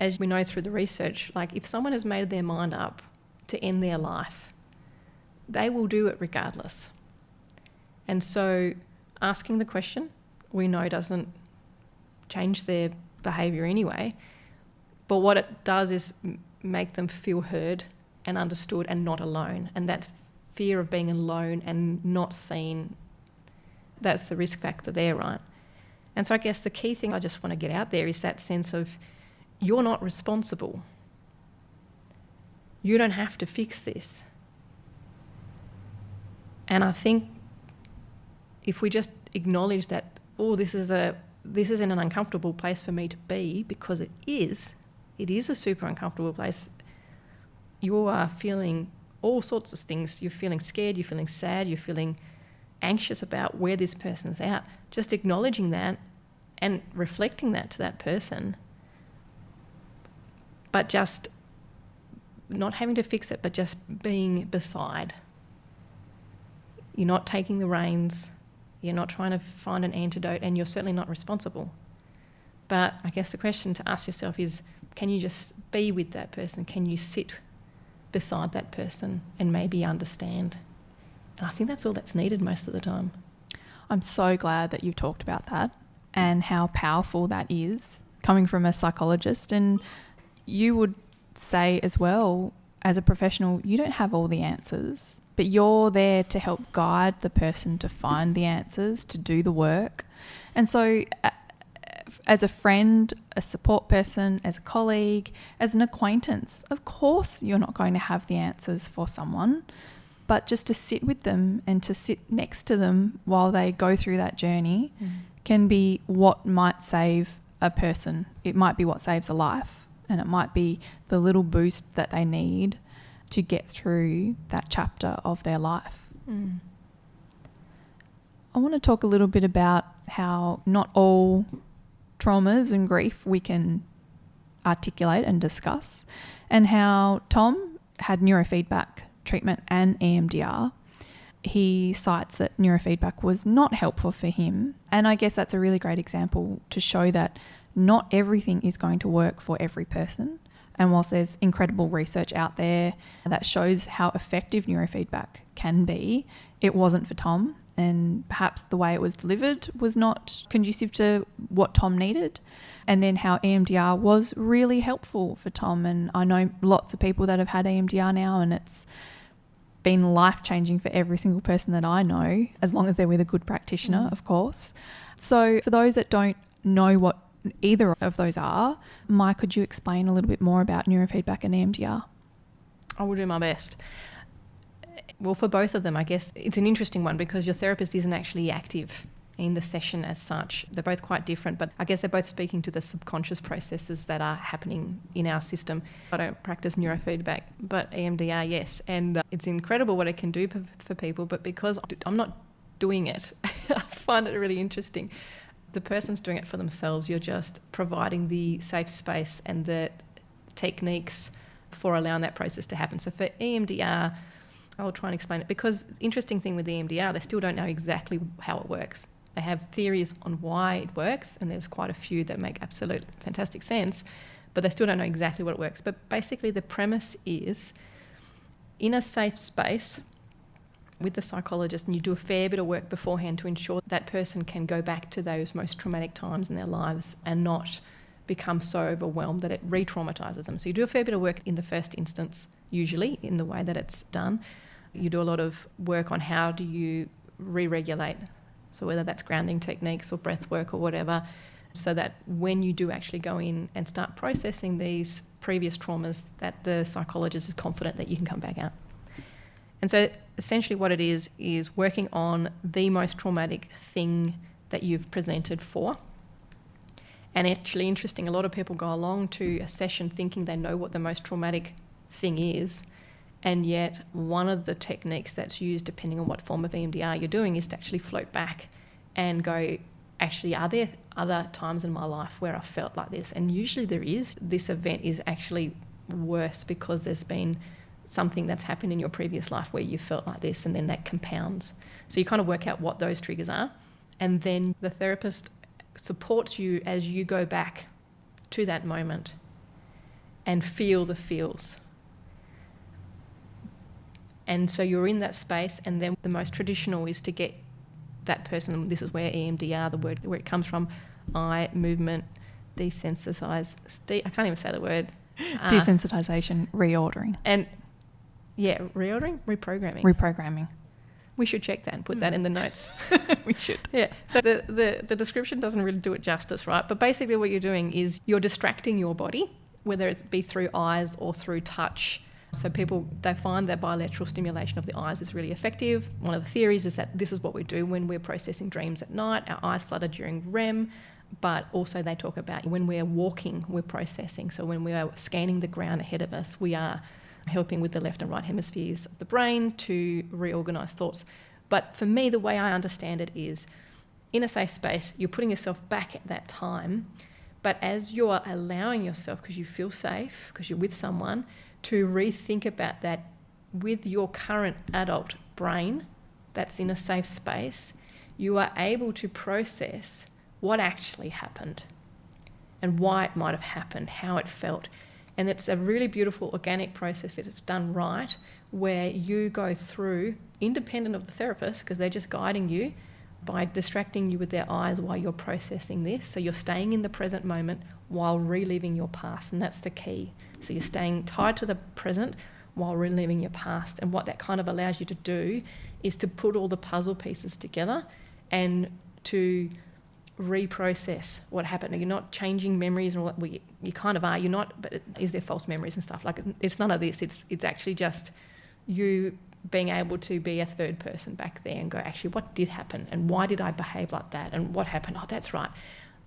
As we know through the research, like if someone has made their mind up to end their life, they will do it regardless. And so asking the question, we know doesn't change their behaviour anyway, but what it does is make them feel heard and understood and not alone. And that fear of being alone and not seen, that's the risk factor there, right? And so I guess the key thing I just want to get out there is that sense of you're not responsible. You don't have to fix this. And I think if we just acknowledge that, this is in an uncomfortable place for me to be, because it is a super uncomfortable place. You are feeling all sorts of things. You're feeling scared, you're feeling sad, you're feeling anxious about where this person's at. Just acknowledging that and reflecting that to that person, but just not having to fix it, but just being beside. You're not taking the reins, you're not trying to find an antidote, and you're certainly not responsible. But I guess the question to ask yourself is, can you just be with that person? Can you sit beside that person and maybe understand? And I think that's all that's needed most of the time. I'm so glad that you've talked about that and how powerful that is coming from a psychologist. And you would say as well, as a professional, you don't have all the answers, but you're there to help guide the person to find the answers, to do the work. And so as a friend, a support person, as a colleague, as an acquaintance, of course you're not going to have the answers for someone, but just to sit with them and to sit next to them while they go through that journey can be what might save a person. It might be what saves a life, and it might be the little boost that they need to get through that chapter of their life. I want to talk a little bit about how not all traumas and grief we can articulate and discuss, and how Tom had neurofeedback treatment and EMDR. He cites that neurofeedback was not helpful for him, and I guess that's a really great example to show that not everything is going to work for every person. And whilst there's incredible research out there that shows how effective neurofeedback can be, it wasn't for Tom, and perhaps the way it was delivered was not conducive to what Tom needed. And then how EMDR was really helpful for Tom, and I know lots of people that have had EMDR now, and it's been life-changing for every single person that I know, as long as they're with a good practitioner, of course. So for those that don't know what either of those are, Mike, could you explain a little bit more about neurofeedback and EMDR? I will do my best. Well, for both of them, I guess it's an interesting one because your therapist isn't actually active in the session as such. They're both quite different, but I guess they're both speaking to the subconscious processes that are happening in our system. I don't practice neurofeedback, but EMDR, yes. And it's incredible what it can do for people, but because I'm not doing it, I find it really interesting. The person's doing it for themselves. You're just providing the safe space and the techniques for allowing that process to happen. So for EMDR, I'll try and explain it, because the interesting thing with EMDR, they still don't know exactly how it works. They have theories on why it works, and there's quite a few that make absolute fantastic sense, but they still don't know exactly what it works. But basically the premise is, in a safe space with the psychologist, and you do a fair bit of work beforehand to ensure that person can go back to those most traumatic times in their lives and not become so overwhelmed that it re-traumatises them. So you do a fair bit of work in the first instance, usually, in the way that it's done. You do a lot of work on how do you re-regulate, so whether that's grounding techniques or breath work or whatever, so that when you do actually go in and start processing these previous traumas, that the psychologist is confident that you can come back out. And so essentially what it is working on the most traumatic thing that you've presented for. And actually interesting, a lot of people go along to a session thinking they know what the most traumatic thing is, and yet one of the techniques that's used, depending on what form of EMDR you're doing, is to actually float back and go, actually, are there other times in my life where I felt like this? And usually there is. This event is actually worse because there's been something that's happened in your previous life where you felt like this, and then that compounds. So you kind of work out what those triggers are, and then the therapist supports you as you go back to that moment and feel the feels. And so you're in that space, and then the most traditional is to get that person, this is where EMDR, the word where it comes from, eye movement, desensitize, I can't even say the word. Desensitization, reordering. And yeah, reordering? Reprogramming. We should check that and put that in the notes. We should. Yeah. So the description doesn't really do it justice, right? But basically what you're doing is you're distracting your body, whether it be through eyes or through touch. So people, they find that bilateral stimulation of the eyes is really effective. One of the theories is that this is what we do when we're processing dreams at night. Our eyes flutter during REM, but also they talk about when we're walking, we're processing. So when we are scanning the ground ahead of us, we are helping with the left and right hemispheres of the brain to reorganise thoughts. But for me, the way I understand it is, in a safe space, you're putting yourself back at that time, but as you're allowing yourself, because you feel safe, because you're with someone, to rethink about that with your current adult brain that's in a safe space, you are able to process what actually happened and why it might have happened, how it felt. And it's a really beautiful organic process if it's done right, where you go through, independent of the therapist, because they're just guiding you by distracting you with their eyes while you're processing this. So you're staying in the present moment while reliving your past, and that's the key. So you're staying tied to the present while reliving your past. And what that kind of allows you to do is to put all the puzzle pieces together and to reprocess what happened. You're not changing memories and all that. Well, you kind of are. You're not, but is there false memories and stuff? Like, it's none of this. It's actually just you being able to be a third person back there and go, actually, what did happen and why did I behave like that and what happened? Oh, that's right.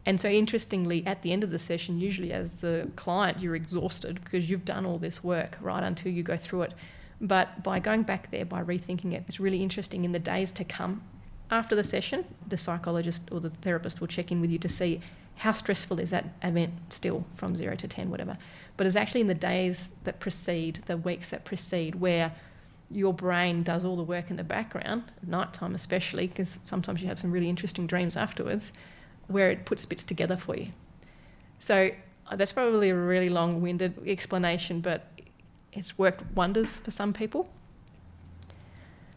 And so interestingly, at the end of the session, usually as the client, you're exhausted because you've done all this work right until you go through it. But by going back there, by rethinking it, it's really interesting in the days to come. After the session, the psychologist or the therapist will check in with you to see how stressful is that event still from 0 to 10, whatever. But it's actually in the days that precede, the weeks that precede, where your brain does all the work in the background, at nighttime especially, because sometimes you have some really interesting dreams afterwards, where it puts bits together for you. So that's probably a really long-winded explanation, but it's worked wonders for some people.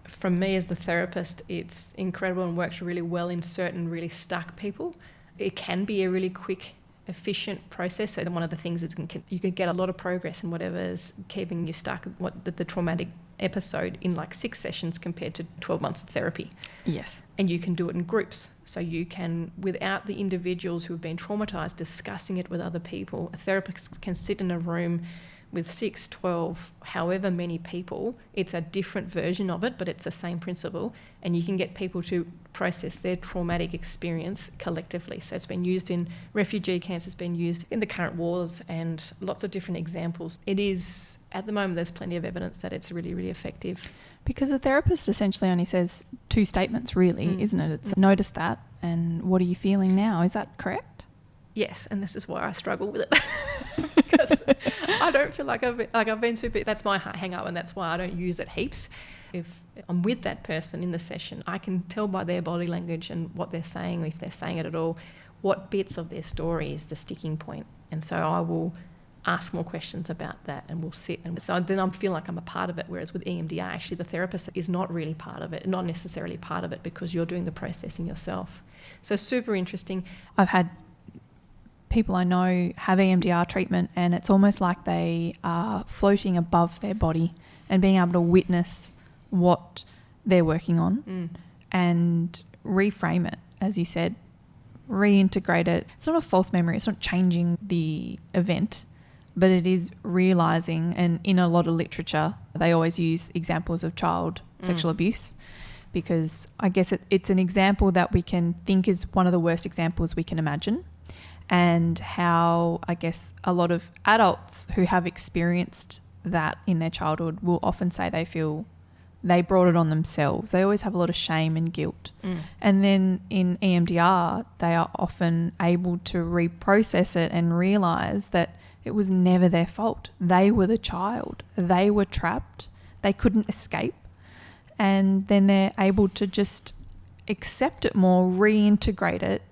From me as the therapist, it's incredible and works really well in certain really stuck people. It can be a really quick, efficient process. So one of the things is you can get a lot of progress in whatever is keeping you stuck, the traumatic episode, in like 6 sessions compared to 12 months of therapy. Yes. And you can do it in groups. So you can, without the individuals who have been traumatised, discussing it with other people, a therapist can sit in a room with 6, 12, however many people. It's a different version of it, but it's the same principle. And you can get people to process their traumatic experience collectively. So it's been used in refugee camps, it's been used in the current wars, and lots of different examples. It is, at the moment, there's plenty of evidence that it's really, really effective. Because the therapist essentially only says 2 statements, really, isn't it? It's notice that, and what are you feeling now? Is that correct? Yes, and this is why I struggle with it. Because I don't feel like I've been super. That's my hang up, and that's why I don't use it heaps. If I'm with that person in the session, I can tell by their body language and what they're saying, if they're saying it at all, what bits of their story is the sticking point. And so I will ask more questions about that, and we'll sit. And so then I feel like I'm a part of it, whereas with EMDR, actually the therapist is not really part of it, not necessarily part of it, because you're doing the processing yourself. So super interesting. I've had people I know have EMDR treatment, and it's almost like they are floating above their body and being able to witness what they're working on and reframe it, as you said, reintegrate it. It's not a false memory. It's not changing the event, but it is realising, and in a lot of literature, they always use examples of child sexual abuse, because I guess it's an example that we can think is one of the worst examples we can imagine, and how I guess a lot of adults who have experienced that in their childhood will often say they feel they brought it on themselves. They always have a lot of shame and guilt. And then in EMDR, they are often able to reprocess it and realise that it was never their fault. They were the child. They were trapped. They couldn't escape. And then they're able to just accept it more, reintegrate it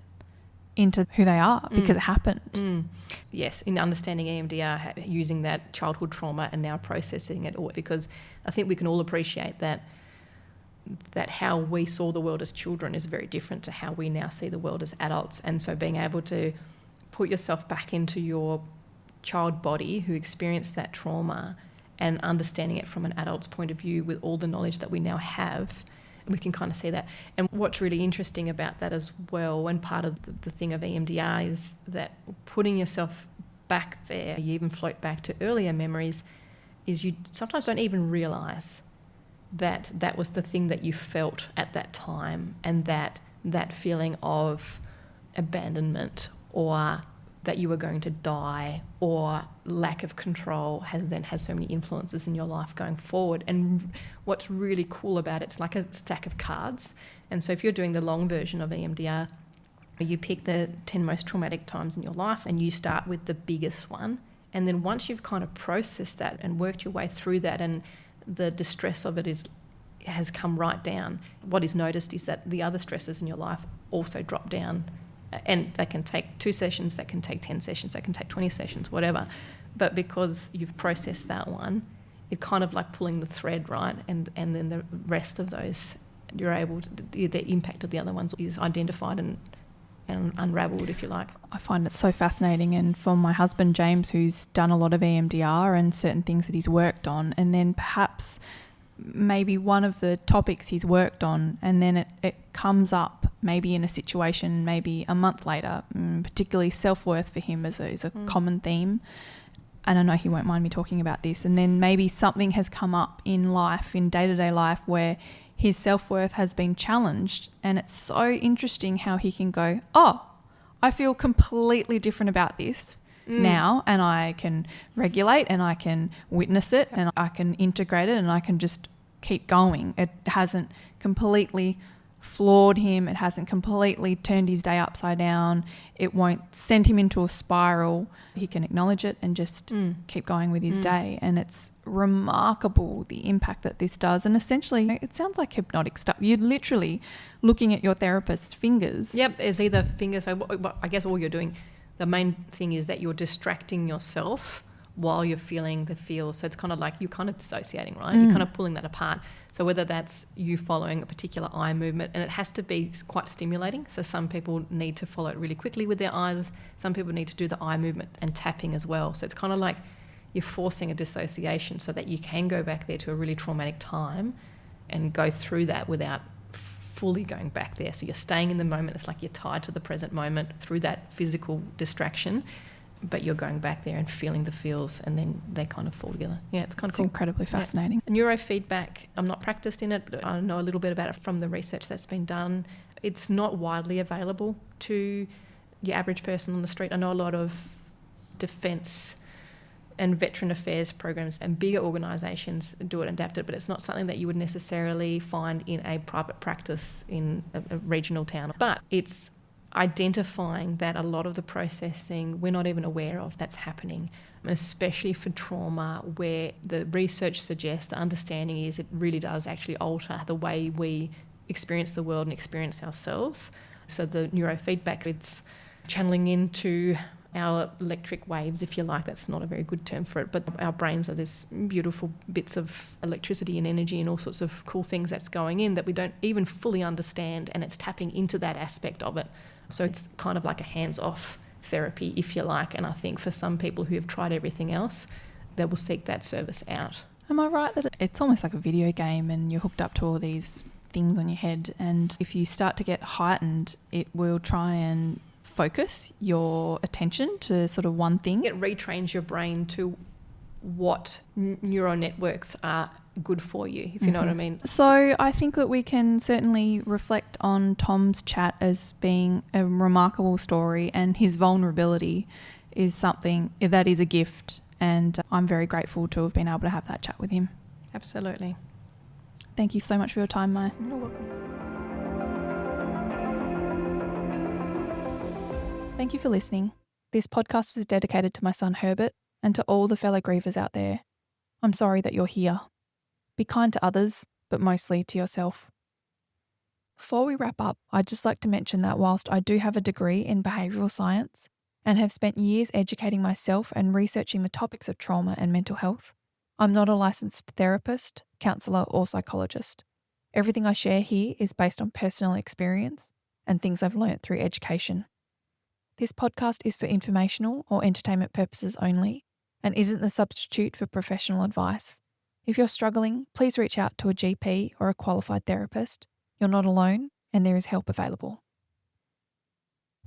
into who they are, because it happened. Yes, in understanding EMDR, using that childhood trauma and now processing it all, because I think we can all appreciate that how we saw the world as children is very different to how we now see the world as adults. And so being able to put yourself back into your child body who experienced that trauma and understanding it from an adult's point of view with all the knowledge that we now have, we can kind of see that. And what's really interesting about that as well, and part of the thing of EMDR, is that putting yourself back there, you even float back to earlier memories, is you sometimes don't even realise that that was the thing that you felt at that time, and that feeling of abandonment, or that you were going to die, or lack of control has so many influences in your life going forward. And what's really cool about it's like a stack of cards. And so if you're doing the long version of EMDR, you pick the 10 most traumatic times in your life and you start with the biggest one. And then once you've kind of processed that and worked your way through that, and the distress of it has come right down, what is noticed is that the other stresses in your life also drop down. And they can take 2 sessions, they can take 10 sessions, they can take 20 sessions, whatever. But because you've processed that one, it's kind of like pulling the thread, right? And then the rest of those, you're able to, the impact of the other ones is identified and unravelled, if you like. I find it so fascinating. And for my husband, James, who's done a lot of EMDR and certain things that he's worked on, and then perhaps maybe one of the topics he's worked on, and then it comes up maybe in a situation maybe a month later, particularly self-worth for him is a common theme. And I know he won't mind me talking about this. And then maybe something has come up in life, in day-to-day life, where his self-worth has been challenged. And it's so interesting how he can go, oh, I feel completely different about this now, and I can regulate, and I can witness it, and I can integrate it, and I can just keep going. It hasn't completely floored him. It hasn't completely turned his day upside down. It won't send him into a spiral. He can acknowledge it and just keep going with his day. And it's remarkable the impact that this does. And essentially, it sounds like hypnotic stuff. You're literally looking at your therapist's fingers. Yep, it's either fingers. So I guess all you're doing, the main thing is that you're distracting yourself while you're feeling the feels. So it's kind of like you're kind of dissociating, right? You're kind of pulling that apart. So whether that's you following a particular eye movement, and it has to be quite stimulating. So some people need to follow it really quickly with their eyes. Some people need to do the eye movement and tapping as well. So it's kind of like you're forcing a dissociation so that you can go back there to a really traumatic time and go through that without fully going back there. So you're staying in the moment. It's like you're tied to the present moment through that physical distraction, but you're going back there and feeling the feels, and then they kind of fall together. Yeah, it's kind of cool. Incredibly fascinating. Yeah. Neurofeedback, I'm not practiced in it, but I know a little bit about it from the research that's been done. It's not widely available to your average person on the street. I know a lot of defence and veteran affairs programs and bigger organisations do it and adapt it, but it's not something that you would necessarily find in a private practice in a regional town. But it's identifying that a lot of the processing we're not even aware of that's happening, and especially for trauma, where the research suggests, the understanding is it really does actually alter the way we experience the world and experience ourselves. So the neurofeedback, it's channeling into our electric waves, if you like. That's not a very good term for it, but our brains are this beautiful bits of electricity and energy and all sorts of cool things that's going in that we don't even fully understand, and it's tapping into that aspect of it. So it's kind of like a hands-off therapy, if you like, and I think for some people who have tried everything else, they will seek that service out. Am I right that it's almost like a video game and you're hooked up to all these things on your head, and if you start to get heightened, it will try and focus your attention to sort of one thing? It retrains your brain to what neural networks are good for you, if you know what I mean. So I think that we can certainly reflect on Tom's chat as being a remarkable story, and his vulnerability is something that is a gift, and I'm very grateful to have been able to have that chat with him. Absolutely. Thank you so much for your time, Maya. You're welcome. Thank you for listening. This podcast is dedicated to my son Herbert and to all the fellow grievers out there. I'm sorry that you're here. Be kind to others, but mostly to yourself. Before we wrap up, I'd just like to mention that whilst I do have a degree in behavioural science and have spent years educating myself and researching the topics of trauma and mental health, I'm not a licensed therapist, counsellor or psychologist. Everything I share here is based on personal experience and things I've learnt through education. This podcast is for informational or entertainment purposes only and isn't the substitute for professional advice. If you're struggling, please reach out to a GP or a qualified therapist. You're not alone, and there is help available.